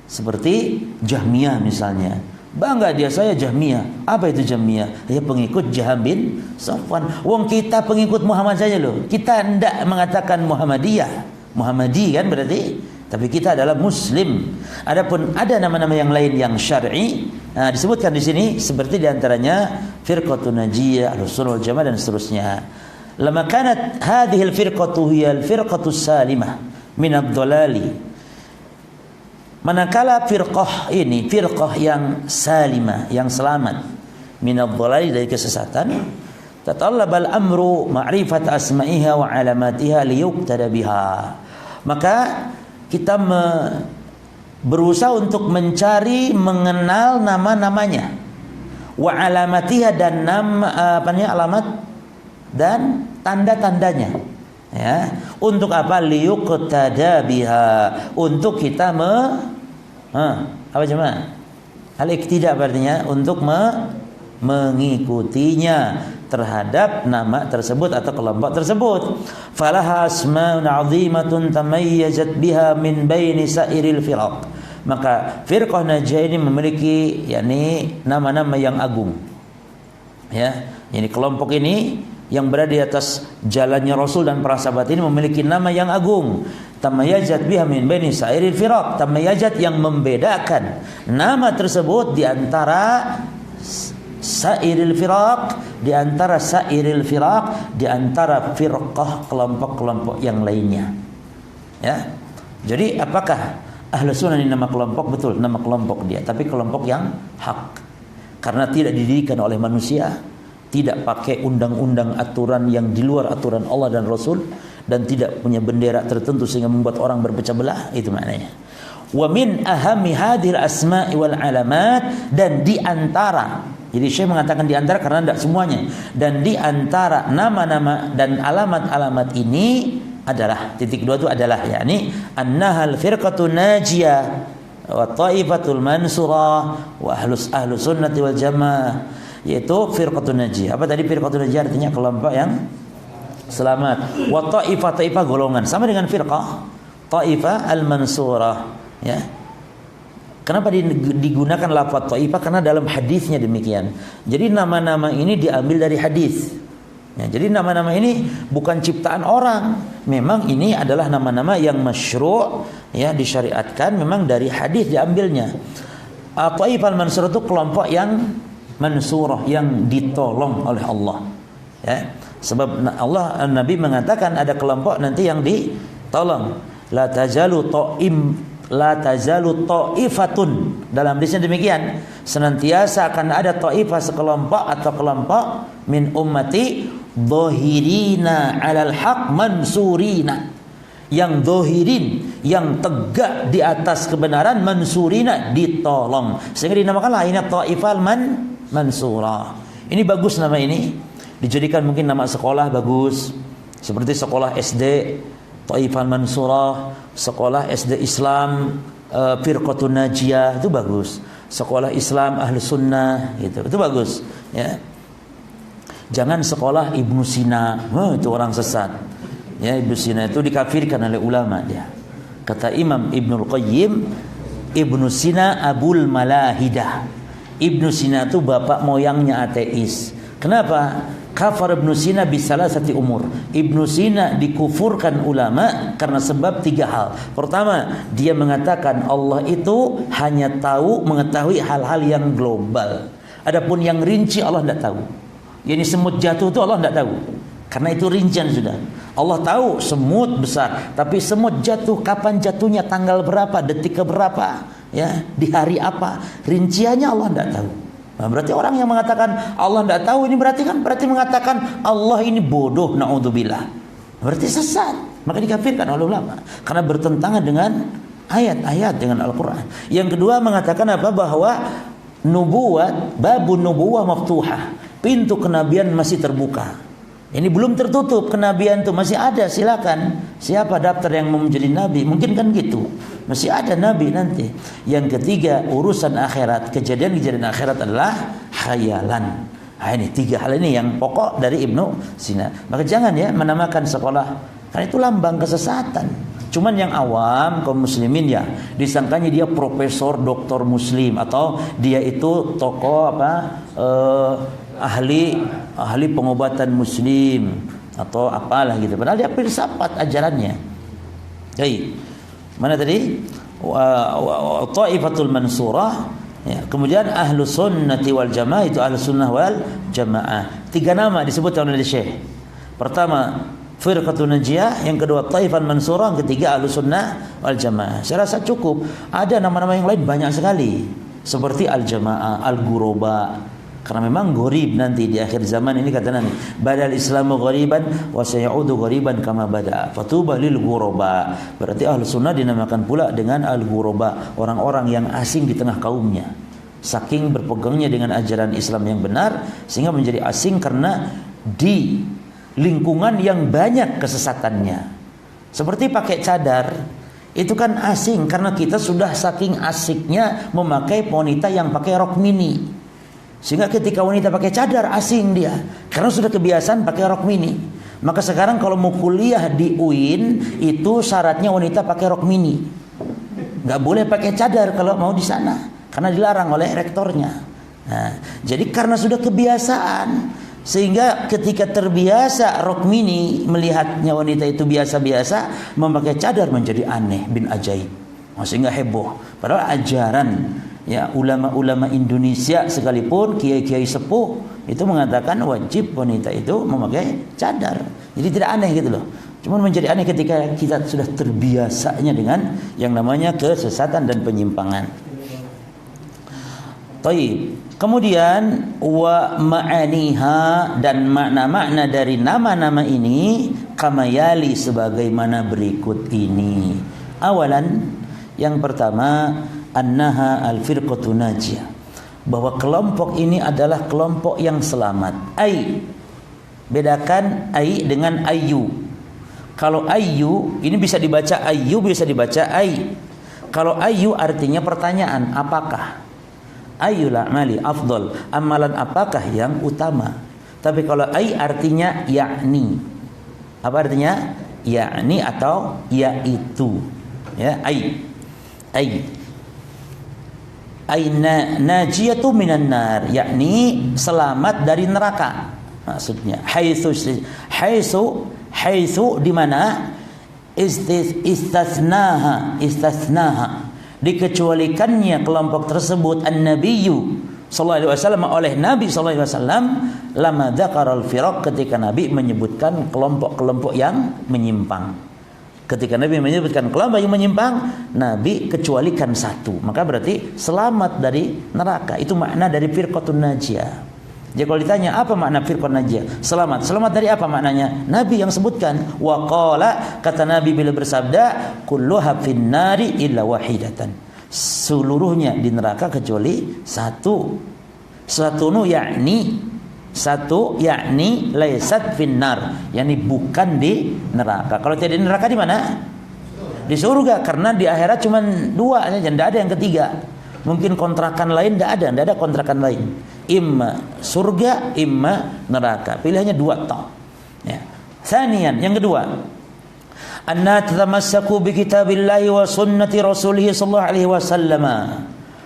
Seperti Jahmiyah misalnya. Bangga dia, saya Jahmiyah. Apa itu Jahmiyah? Ya pengikut Jaham bin Safwan. Wong kita pengikut Muhammad saja loh. Kita tidak mengatakan Muhammadiyah. Muhammadi kan berarti. Tapi kita adalah Muslim. Adapun ada nama-nama yang lain yang syar'i, disebutkan di sini seperti diantaranya Firqatun Najiyah, Ahlus Sunnah wal Jamaah dan seterusnya. Lama kanat hadhihi al-firqatu hiya al-firqatu salimah min ad-dhalali. Manakala firqah ini firqah yang salimah, yang selamat min ad-dhalali, dari kesesatan, tatallab al-amru ma'rifat asma'iha wa alamatiha liyuqtada biha. Maka kita berusaha untuk mencari, mengenal nama-namanya, wa alamatiha, dan alamat dan tanda-tandanya. Ya, untuk apa? Liyuqtada biha, untuk kita apa cuma? Al-iqtida artinya untuk mengikutinya terhadap nama tersebut atau kelompok tersebut. Falaha asma'un 'azimatun tamayyazat biha min baini sa'iril firaq. Maka firqah Najiyah ini memiliki nama-nama yang agung. Ya, ini kelompok ini yang berada di atas jalannya Rasul dan para sahabat ini memiliki nama yang agung. Tamayyazat biha min baini sa'iril firaq. Tamayyazat yang membedakan nama tersebut di antara sairil firaq, di antara sairil firaq, di antara firqah, kelompok-kelompok yang lainnya. Ya. Jadi apakah Ahlus Sunnah ini nama kelompok? Betul, nama kelompok dia, tapi kelompok yang hak. Karena tidak didirikan oleh manusia, tidak pakai undang-undang aturan yang di luar aturan Allah dan Rasul, dan tidak punya bendera tertentu sehingga membuat orang berpecah belah, itu maknanya. Wa min ahammi hadhil asma'i wal alamat, dan di antara, jadi Syekh mengatakan di antara karena tidak semuanya, dan di antara nama-nama dan alamat-alamat ini adalah, titik dua itu adalah yakni annahal firqatun najiyah wa taifatul mansurah wa ahlus sunnati wal jamaah, yaitu firqatun najiyah. Apa tadi firqatun najiyah? Artinya kelompok yang selamat. Wa taifah golongan, sama dengan firqah taifah al-mansurah, ya. Kenapa digunakan lafaz taifah? Karena dalam hadisnya demikian. Jadi nama-nama ini diambil dari hadis. Ya, jadi nama-nama ini bukan ciptaan orang. Memang ini adalah nama-nama yang masyru', ya, disyariatkan, memang dari hadis diambilnya. Taifah al-mansurah itu kelompok yang mansurah, yang ditolong oleh Allah. Ya. Sebab Allah, Nabi mengatakan ada kelompok nanti yang ditolong. La tazalu ta'ifatun, dalam hadisnya demikian, senantiasa akan ada ta'ifah, sekelompok atau kelompok min ummati dhahirina 'alal haq mansurina, yang zahirin, yang tegak di atas kebenaran, mansurina, ditolong, sehingga dinamakan lainnya ta'ifah mansura. Ini bagus nama ini, dijadikan mungkin nama sekolah bagus, seperti sekolah SD Taifah Mansurah, sekolah SD Islam Firqatun Najiyah, itu bagus. Sekolah Islam Ahlus Sunnah, gitu, itu bagus, ya. Jangan sekolah Ibnu Sina, itu orang sesat. Ya, Ibnu Sina itu dikafirkan oleh ulama dia. Kata Imam Ibnul Qayyim, Ibnu Sina Abul Malahidah. Ibnu Sina itu bapak moyangnya ateis. Kenapa? Kafar Ibnu Sina bisalasati umur. Ibnu Sina dikufurkan ulama karena sebab 3 hal. Pertama, dia mengatakan Allah itu hanya mengetahui hal-hal yang global. Adapun yang rinci Allah tidak tahu. Yani semut jatuh itu Allah tidak tahu. Karena itu rincian sudah. Allah tahu semut besar, tapi semut jatuh kapan jatuhnya, tanggal berapa, detik keberapa, ya, di hari apa, rinciannya Allah tidak tahu. Nah, berarti orang yang mengatakan Allah tidak tahu ini berarti mengatakan Allah ini bodoh, naudzubillah. Berarti sesat. Maka dikafirkan oleh ulama karena bertentangan dengan ayat-ayat dengan Al-Quran. Yang kedua mengatakan apa? Bahwa nubuwat, babun nubuwah maftuhah, pintu kenabian masih terbuka. Ini belum tertutup, kenabian itu masih ada, silakan. Siapa daftar yang mau menjadi nabi? Mungkin kan gitu. Masih ada nabi nanti. Yang ketiga, urusan akhirat, kejadian-kejadian akhirat adalah khayalan. Nah, ini 3 hal ini yang pokok dari Ibnu Sina. Maka jangan ya menamakan sekolah, karena itu lambang kesesatan. Cuman yang awam kaum muslimin ya disangkanya dia profesor doktor muslim, atau dia itu tokoh ahli pengobatan muslim atau apalah gitu. Padahal dia filsafat ajarannya. Jadi mana tadi? Ta'ifatul mansurah. Ya, kemudian ahlu sunnati wal jamaah, itu ahlu sunnah wal jamaah. 3 nama disebutkan oleh Syekh. Pertama firqatun najiyah, yang kedua taifan mansurah, yang ketiga ahlu sunnah wal jamaah. Saya rasa cukup. Ada nama-nama yang lain banyak sekali, seperti al jamaah, al ghuraba. Karena memang gharib nanti di akhir zaman ini kata Nabi, badal islamu ghariban wa sayaudu ghariban kama bada. Fatuba lil ghuraba. Berarti ahlu sunnah dinamakan pula dengan al ghuraba, orang-orang yang asing di tengah kaumnya. Saking berpegangnya dengan ajaran Islam yang benar sehingga menjadi asing karena di lingkungan yang banyak kesesatannya. Seperti pakai cadar, itu kan asing karena kita sudah saking asiknya memakai wanita yang pakai rok mini. Sehingga ketika wanita pakai cadar asing dia, karena sudah kebiasaan pakai rok mini. Maka sekarang kalau mau kuliah di UIN itu syaratnya wanita pakai rok mini. Nggak boleh pakai cadar kalau mau di sana, karena dilarang oleh rektornya. Nah, jadi karena sudah kebiasaan, sehingga ketika terbiasa rok mini, melihatnya wanita itu biasa-biasa, memakai cadar menjadi aneh bin ajaib. Sehingga heboh. Padahal ajaran ya ulama-ulama Indonesia sekalipun, kiai-kiai sepuh itu mengatakan wajib wanita itu memakai cadar. Jadi tidak aneh gitu loh. Cuma menjadi aneh ketika kita sudah terbiasanya dengan yang namanya kesesatan dan penyimpangan. Taib. Kemudian wa ma'aniha, dan makna-makna dari nama-nama ini kamayali sebagaimana berikut ini. Awalan, yang pertama, annaha al-firqatun najiyah, bahwa kelompok ini adalah kelompok yang selamat. Ai, bedakan ai dengan ayu. Kalau ayu ini bisa dibaca ayu, bisa dibaca ai. Kalau ayu artinya pertanyaan, apakah? Ayyul a'mali afdal, amalan apakah yang utama. Tapi kalau ai artinya yakni. Apa artinya? Yakni atau yaitu. Ya, ai. Najiyatu minan nar, yakni selamat dari neraka. Maksudnya haitsu di mana istasnaha dikecualikannya kelompok tersebut an-nabiyyu sallallahu alaihi wasallam oleh Nabi sallallahu alaihi wasallam, lama dzakaral firaq, ketika Nabi menyebutkan kelompok-kelompok yang menyimpang. Ketika Nabi menyebutkan kelompok yang menyimpang, Nabi kecualikan satu, maka berarti selamat dari neraka. Itu makna dari firqatun najiyah. Jadi kalau ditanya apa makna firqatun najiyah? Selamat. Selamat dari apa maknanya? Nabi yang sebutkan. Wa qala, kata Nabi bila bersabda, kulluha finnari illa wahidatan. Seluruhnya di neraka kecuali satu. Satu yakni laisat finnar, yakni bukan di neraka. Kalau tidak di neraka di mana? Di surga, karena di akhirat cuma 2 aja, tidak ada yang ketiga. Mungkin kontrakan lain tidak ada kontrakan lain. Imma surga, imma neraka. Pilihannya 2 toh. Ya. Tsaniyan, yang kedua, anna tatamassaku bi kitabillahi wa sunnati rasulih sallallahu alaihi wasallam.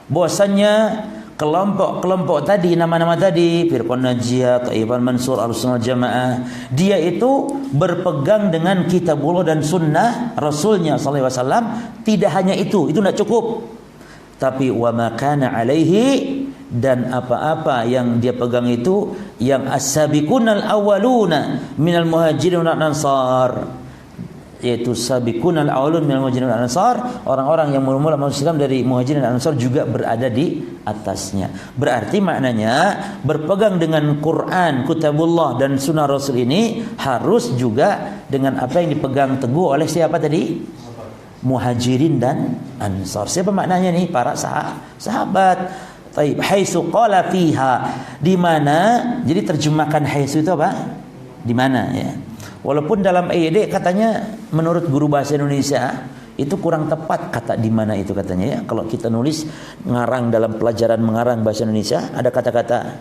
Bahwasanya kelompok-kelompok tadi, nama-nama tadi, firqah najiyah, taifan mansur, al-sunnah jamaah, dia itu berpegang dengan kitabullah dan sunnah rasulnya sallallahu alaihi wasallam. Tidak hanya itu tidak cukup, tapi wa ma kana alaihi, dan apa-apa yang dia pegang itu yang as-sabiqunal awwaluna minal muhajirin wal ansar, yaitu sabiqunal awwalun minal muhajirin wal ansar, orang-orang yang mula-mula masuk Islam dari muhajirin dan ansar juga berada di atasnya. Berarti maknanya berpegang dengan Quran, kitabullah dan sunnah Rasul ini harus juga dengan apa yang dipegang teguh oleh siapa tadi? Muhajirin dan ansar. Siapa maknanya nih? Para sahabat. Taib, haitsu qala fiha, di mana? Jadi terjemahkan haitsu itu apa? Di mana ya. Walaupun dalam EYD katanya menurut guru bahasa Indonesia itu kurang tepat kata di mana itu katanya ya. Kalau kita nulis ngarang dalam pelajaran mengarang bahasa Indonesia ada kata-kata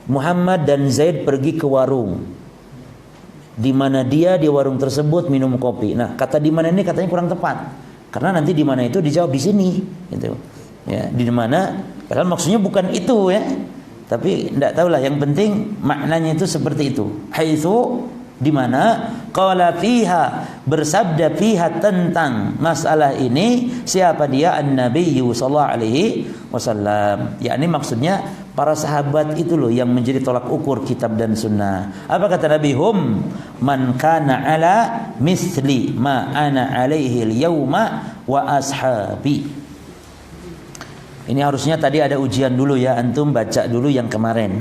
Muhammad dan Zaid pergi ke warung. Di mana dia di warung tersebut minum kopi. Nah, kata di mana ini katanya kurang tepat. Karena nanti di mana itu dijawab di sini gitu. Ya, di mana padahal maksudnya bukan itu ya. Tapi tidak tahulah, yang penting maknanya itu seperti itu. Haitsu, di mana qala fiha, bersabda fiha tentang masalah ini siapa dia? An-Nabi sallallahu alaihi wasallam. Yakni maksudnya para sahabat itu loh yang menjadi tolak ukur kitab dan sunnah. Apa kata Nabi? Hum man kana ala misli ma ana alaihi al-yauma wa ashabi. Ini harusnya tadi ada ujian dulu ya, antum baca dulu yang kemarin.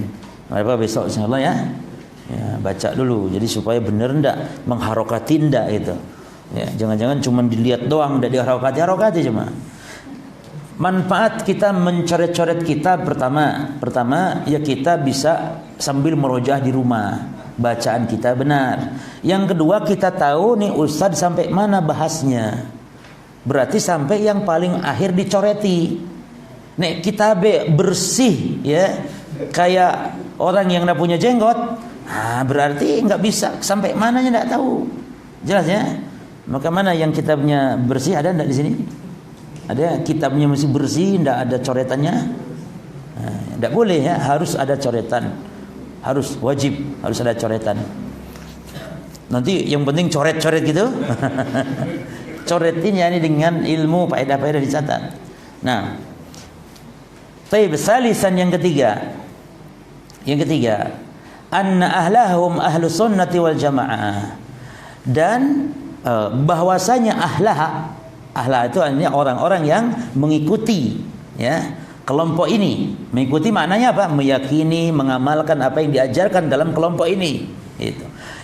Apa besok insyaallah ya. Ya, baca dulu. Jadi supaya benar ndak mengharokati ndak itu. Ya, jangan-jangan cuma dilihat doang ndak diharokati cuma. Manfaat kita mencoret-coret kitab pertama ya kita bisa sambil merojaah di rumah. Bacaan kita benar. Yang kedua kita tahu nih ustaz sampai mana bahasnya. Berarti sampai yang paling akhir dicoreti. Nek kitab bersih ya kayak orang yang tidak punya jenggot, berarti nggak bisa sampai mananya nggak tahu, jelas ya. Maka mana yang kitabnya bersih ada nggak di sini? Ada kitabnya masih bersih, nggak ada coretannya, nggak boleh ya, harus ada coretan, harus wajib harus ada coretan. Nanti yang penting coret-coret gitu, coretin ya ini dengan ilmu faedah-faedah dicatat. Nah. Taib salisan yang ketiga, anna ahlahum ahlu sunnati wal jamaah, dan bahwasanya ahlah itu artinya orang-orang yang mengikuti ya kelompok ini. Mengikuti maknanya apa? Meyakini, mengamalkan apa yang diajarkan dalam kelompok ini.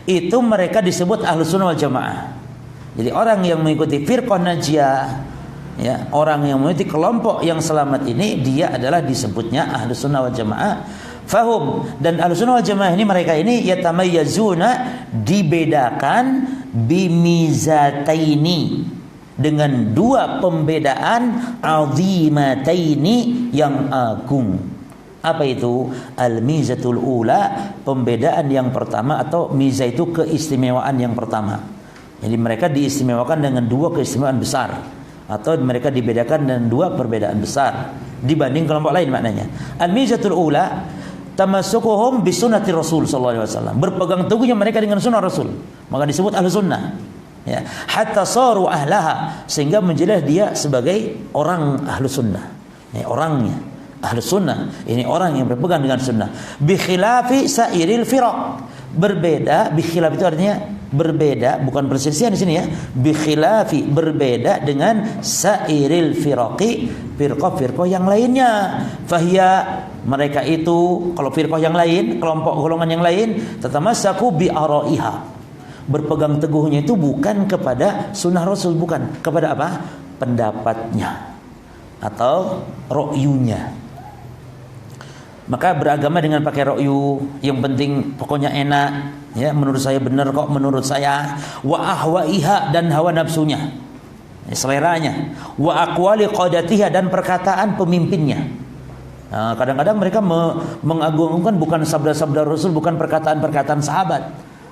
Itu mereka disebut ahlu sunnah wal jamaah. Jadi orang yang mengikuti firqah najiyah, ya, orang yang mengikuti kelompok yang selamat ini dia adalah disebutnya Ahlus Sunnah wal Jamaah. Fahum, dan Ahlus Sunnah wal Jamaah ini mereka ini yatamayyazuna, dibedakan bimizataini, dengan dua pembedaan azimataini yang agung. Apa itu? Al-mizatul ula, pembedaan yang pertama, atau mizah itu keistimewaan yang pertama. Jadi mereka diistimewakan dengan dua keistimewaan besar, atau mereka dibedakan dengan dua perbedaan besar dibanding kelompok lain. Maknanya al-mizatul ula tamassukuhum bi sunnati Rasul sallallahu alaihi wasallam, berpegang teguhnya mereka dengan sunnah Rasul, maka disebut ahlu sunnah ya. Hatta saru ahlaha, sehingga menjadilah dia sebagai orang ahlu sunnah ya, orangnya ahlu sunnah ini orang yang berpegang dengan sunnah. Bi khilafi sairil firaq, berbeda. Bi khilaf itu artinya berbeda, bukan perselisihan di sini ya. Bi khilafi, berbeda dengan sairil firaqi, firqah yang lainnya. Fahiya, mereka itu kalau firqah yang lain, kelompok golongan yang lain, tatamassaku bi araiha, berpegang teguhnya itu bukan kepada sunnah Rasul, bukan kepada apa? Pendapatnya atau ro'yunya. Maka beragama dengan pakai ro'yu, yang penting pokoknya enak ya, menurut saya benar kok, menurut saya. Wa ahwaiha, dan hawa nafsunya, seleranya. Wa aqwali qadatiha, dan perkataan pemimpinnya. Nah, kadang-kadang mereka mengagungkan bukan sabda-sabda Rasul, bukan perkataan-perkataan sahabat.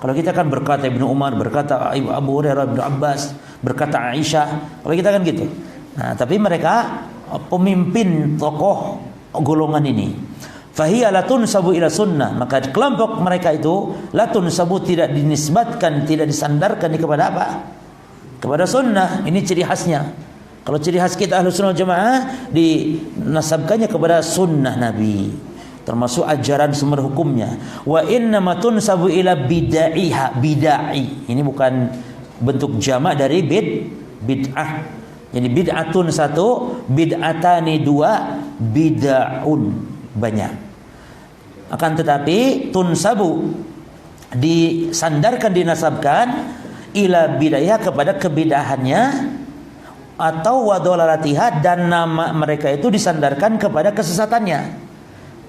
Kalau kita kan berkata Ibnu Umar, berkata Abu Hurairah, Ibnu Abbas, berkata Aisyah. Kalau kita kan gitu. Nah, tapi mereka pemimpin tokoh golongan ini. Fahiya latun sabu ila sunnah, maka kelompok mereka itu latun sabu, tidak dinisbatkan, tidak disandarkan kepada apa? Kepada sunnah. Ini ciri khasnya. Kalau ciri khas kita Ahlus Sunnah Jamaah dinasabkannya kepada sunnah Nabi, termasuk ajaran sumber hukumnya. Wa innamatun sabu ila bidaiha, bidai. Ini bukan bentuk jamak dari bid'ah. Jadi bid'atun satu, bid'atani dua, bid'aun banyak. Akan tetapi tunsabu disandarkan, dinasabkan ila bidayah kepada kebidahannya, atau wadhalalatiha, dan nama mereka itu disandarkan kepada kesesatannya.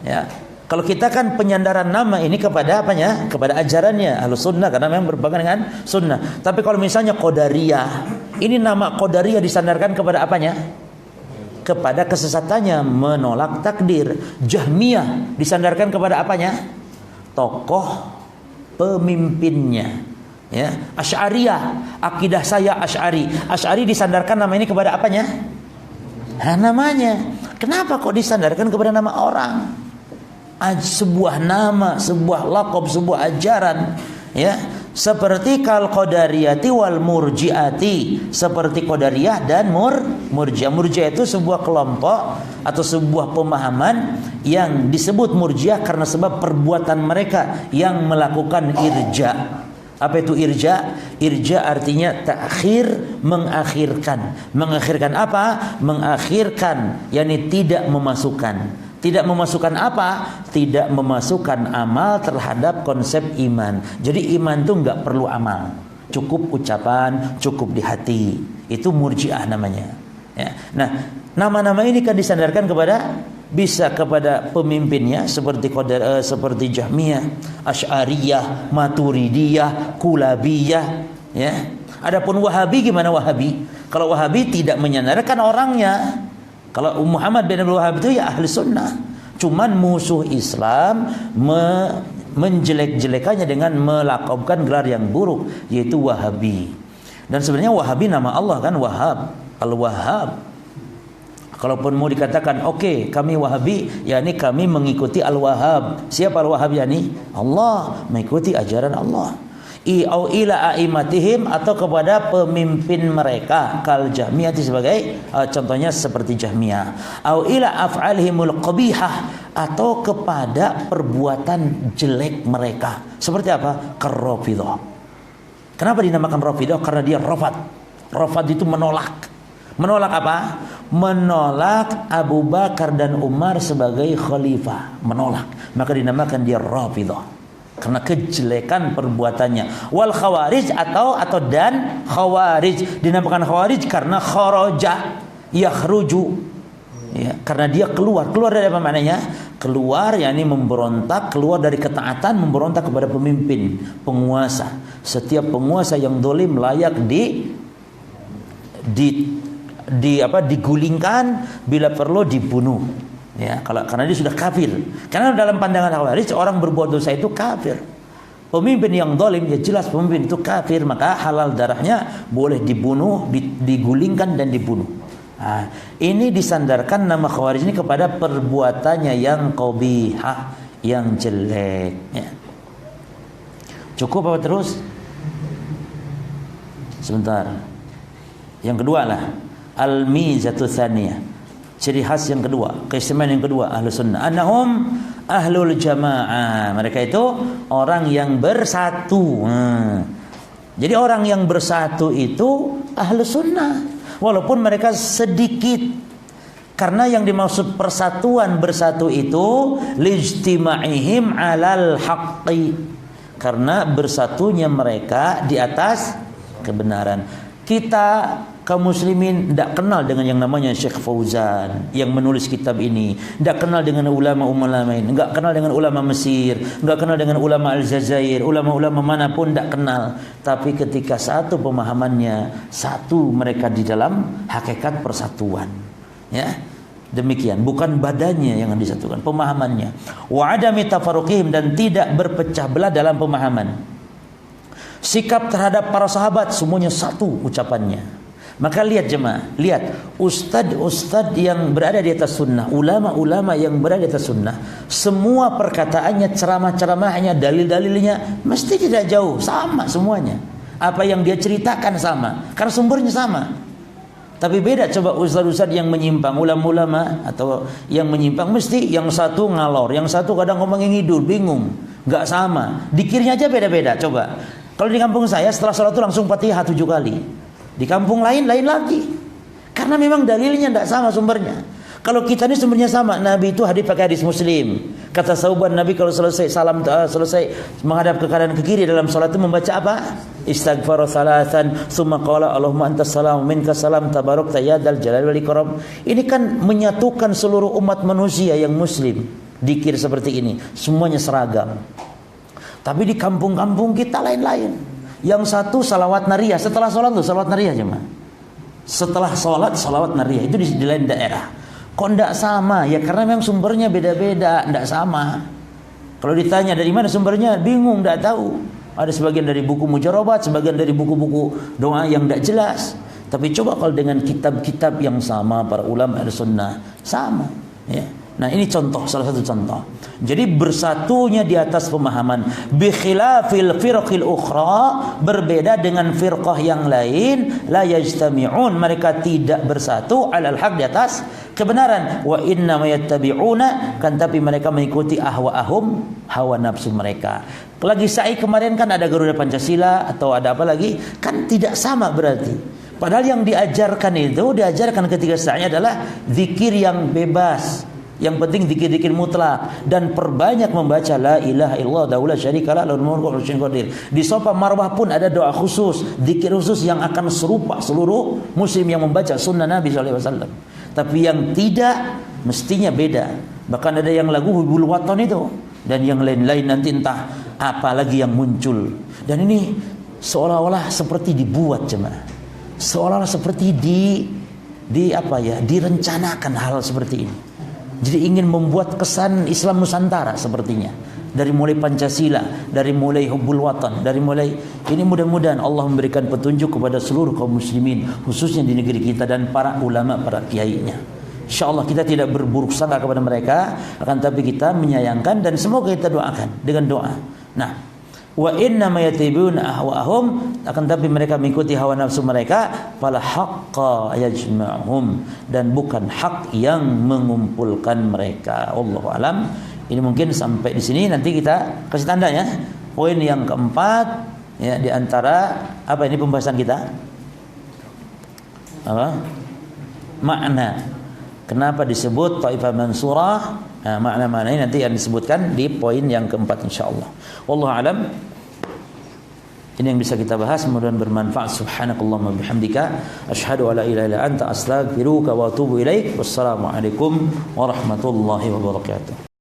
Ya. Kalau kita kan penyandaran nama ini kepada apanya? Kepada ajarannya Ahlus Sunnah, karena memang berpegang dengan sunnah. Tapi kalau misalnya Qadariyah, ini nama Qadariyah disandarkan kepada apanya? Kepada kesesatannya, menolak takdir. Jahmiyah disandarkan kepada apanya? Tokoh pemimpinnya. Ya, Asy'ariyah, akidah saya Asy'ari. Asy'ari disandarkan nama ini kepada apanya? Namanya. Kenapa kok disandarkan kepada nama orang? Sebuah nama, sebuah laqab, sebuah ajaran, ya. Seperti kal qadariyati wal murjiati, seperti qadariyah dan murjiah. Murjiah itu sebuah kelompok atau sebuah pemahaman yang disebut murjiah karena sebab perbuatan mereka yang melakukan irja. Apa itu irja? Irja artinya takhir, mengakhirkan. Mengakhirkan apa? Mengakhirkan, yakni tidak memasukkan. Tidak memasukkan apa? Tidak memasukkan amal terhadap konsep iman. Jadi iman itu enggak perlu amal, cukup ucapan, cukup di hati. Itu murjiah namanya. Ya. Nah, nama-nama ini kan disandarkan kepada, bisa kepada pemimpinnya seperti seperti Jahmiyah, Asy'ariyah, Maturidiyah, Kulabiyah. Ya. Adapun Wahabi, gimana Wahabi? Kalau Wahabi tidak menyandarkan orangnya. Kalau Muhammad bin Abdul Wahhab itu ya ahli sunnah, cuman musuh Islam menjelek-jelekannya dengan melakabkan gelar yang buruk, yaitu Wahabi. Dan sebenarnya Wahabi nama Allah kan, Wahhab, Al-Wahhab. Kalaupun mau dikatakan oke, kami Wahabi, yakni kami mengikuti Al-Wahhab. Siapa Al-Wahhab yakni? Allah, mengikuti ajaran Allah. Au ila aimatihim, atau kepada pemimpin mereka, kal Jahmiyah sebagai contohnya seperti Jahmiyah. Au ila af'alihimul qabihah, atau kepada perbuatan jelek mereka. Seperti apa? Ar-Rafidhah. Kenapa dinamakan Rafidhah? Karena dia rafad. Rafad itu menolak. Menolak apa? Menolak Abu Bakar dan Umar sebagai khalifah. Menolak. Maka dinamakan dia Rafidhah, karena kejelekan perbuatannya. Wal khawarij, atau dan khawarij, dinamakan khawarij karena kharaja yakhruju, ya, karena dia keluar dari apa maknanya? Keluar, yakni memberontak, keluar dari ketaatan, memberontak kepada pemimpin, penguasa. Setiap penguasa yang dolim layak digulingkan, bila perlu dibunuh. Ya, karena dia sudah kafir. Karena dalam pandangan Khawarij, orang berbuat dosa itu kafir. Pemimpin yang zalim, ya jelas pemimpin itu kafir, maka halal darahnya, boleh dibunuh, digulingkan dan dibunuh. Nah, ini disandarkan nama Khawarij ini kepada perbuatannya yang qabihah, yang jelek. Ya. Cukup apa terus? Sebentar. Yang kedua lah, al-mizatu tsaniyah. Ciri khas yang kedua, keistimewaan yang kedua Ahlus Sunnah, annahum ahlul jamaah. Mereka itu orang yang bersatu. Jadi orang yang bersatu itu Ahlus Sunnah, walaupun mereka sedikit. Karena yang dimaksud persatuan bersatu itu lijtima'ihim 'alal haqqi, karena bersatunya mereka di atas kebenaran. Kita kaum muslimin tidak kenal dengan yang namanya Syekh Fauzan yang menulis kitab ini, tidak kenal dengan ulama-ulama lain, tidak kenal dengan ulama Mesir, tidak kenal dengan ulama Aljazair, ulama-ulama manapun tidak kenal. Tapi ketika satu pemahamannya, satu mereka di dalam hakikat persatuan. Ya, demikian, bukan badannya yang disatukan, pemahamannya. Wa adami tafarruqihim, dan tidak berpecah belah dalam pemahaman. Sikap terhadap para sahabat semuanya satu ucapannya. Maka lihat jemaah, lihat ustadz yang berada di atas sunnah, ulama-ulama yang berada di atas sunnah, semua perkataannya, ceramah-ceramahnya, dalil-dalilnya mesti tidak jauh, sama semuanya. Apa yang dia ceritakan sama, karena sumbernya sama. Tapi beda coba ustadz-ustadz yang menyimpang, ulama-ulama atau yang menyimpang, mesti yang satu ngalor, yang satu kadang ngomongin ngidul, bingung, nggak sama. Dikirnya aja beda-beda. Coba Kalau di kampung saya setelah sholat itu langsung Fatihah 7 kali. Di kampung lain lagi. Karena memang dalilnya tidak sama sumbernya. Kalau kita ini sumbernya sama. Nabi itu pakai hadis Muslim. Kata Sauban, Nabi kalau selesai menghadap ke kanan ke kiri dalam sholat itu membaca apa? Istighfar salatan, tsumma qala Allahumma antas salam minkas salam tabarakta ya dzal jalali wal ikram. Ini kan menyatukan seluruh umat manusia yang muslim. Dzikir seperti ini, semuanya seragam. Tapi di kampung-kampung kita lain-lain. Yang satu salawat nariyah, setelah sholat tuh salawat nariyah jemaah. Setelah sholat salawat nariyah itu di lain daerah. Kok tidak sama? Ya karena memang sumbernya beda-beda, tidak sama. Kalau ditanya dari mana sumbernya, bingung, tidak tahu. Ada sebagian dari buku mujarobat, sebagian dari buku-buku doa yang tidak jelas. Tapi coba kalau dengan kitab-kitab yang sama para ulama al-sunnah sama, ya. Nah ini contoh, salah satu contoh. Jadi bersatunya di atas pemahaman. Bi khilafil firqil ukhra, berbeda dengan firqah yang lain. La yajtami'un, mereka tidak bersatu alal haq, di atas kebenaran. Wa inna ma yattabi'una, kan tapi mereka mengikuti ahwa'ahum, hawa nafsu mereka. Lagi sa'i kemarin kan ada Garuda Pancasila atau ada apa lagi, kan tidak sama berarti. Padahal yang diajarkan ketika sa'i adalah zikir yang bebas. Yang penting zikir-zikir mutlak dan perbanyak membaca la ilaha illallah daula syarikalah lahul mulku wa lahul qadir. Di sofa marwah pun ada doa khusus, zikir khusus yang akan serupa seluruh muslim yang membaca sunnah Nabi SAW. Tapi yang tidak mestinya beda. Bahkan ada yang lagu hubul waton itu dan yang lain-lain nanti entah apa lagi yang muncul. Dan ini seolah-olah seperti dibuat jemaah. Seolah-olah seperti direncanakan hal seperti ini. Jadi ingin membuat kesan Islam Nusantara sepertinya. Dari mulai Pancasila, dari mulai hubbul watan, dari mulai ini mudah-mudahan Allah memberikan petunjuk kepada seluruh kaum muslimin, khususnya di negeri kita dan para ulama, para kiainya. InsyaAllah kita tidak berburuk sangka kepada mereka, akan tapi kita menyayangkan dan semoga kita doakan dengan doa. Nah, wa inna ma yatibuna ahwa'ahum, akan tapi mereka mengikuti hawa nafsu mereka, fala haqqa yajma'hum, dan bukan hak yang mengumpulkan mereka. Wallahu alam. Ini mungkin sampai di sini, nanti kita kasih tanda ya. Poin yang keempat ya, di antara apa ini pembahasan kita? Apa? Makna. Kenapa disebut Taifah Mansurah? Nah, makna-makna ini nanti yang disebutkan di poin yang keempat insyaallah. Wallahu alam. Ini yang bisa kita bahas, mudah-mudahan bermanfaat. Subhanakallahumma bihamdika asyhadu an la ilaha illa anta astaghfiruka wa atubu ilaik. Wassalamualaikum warahmatullahi wabarakatuh.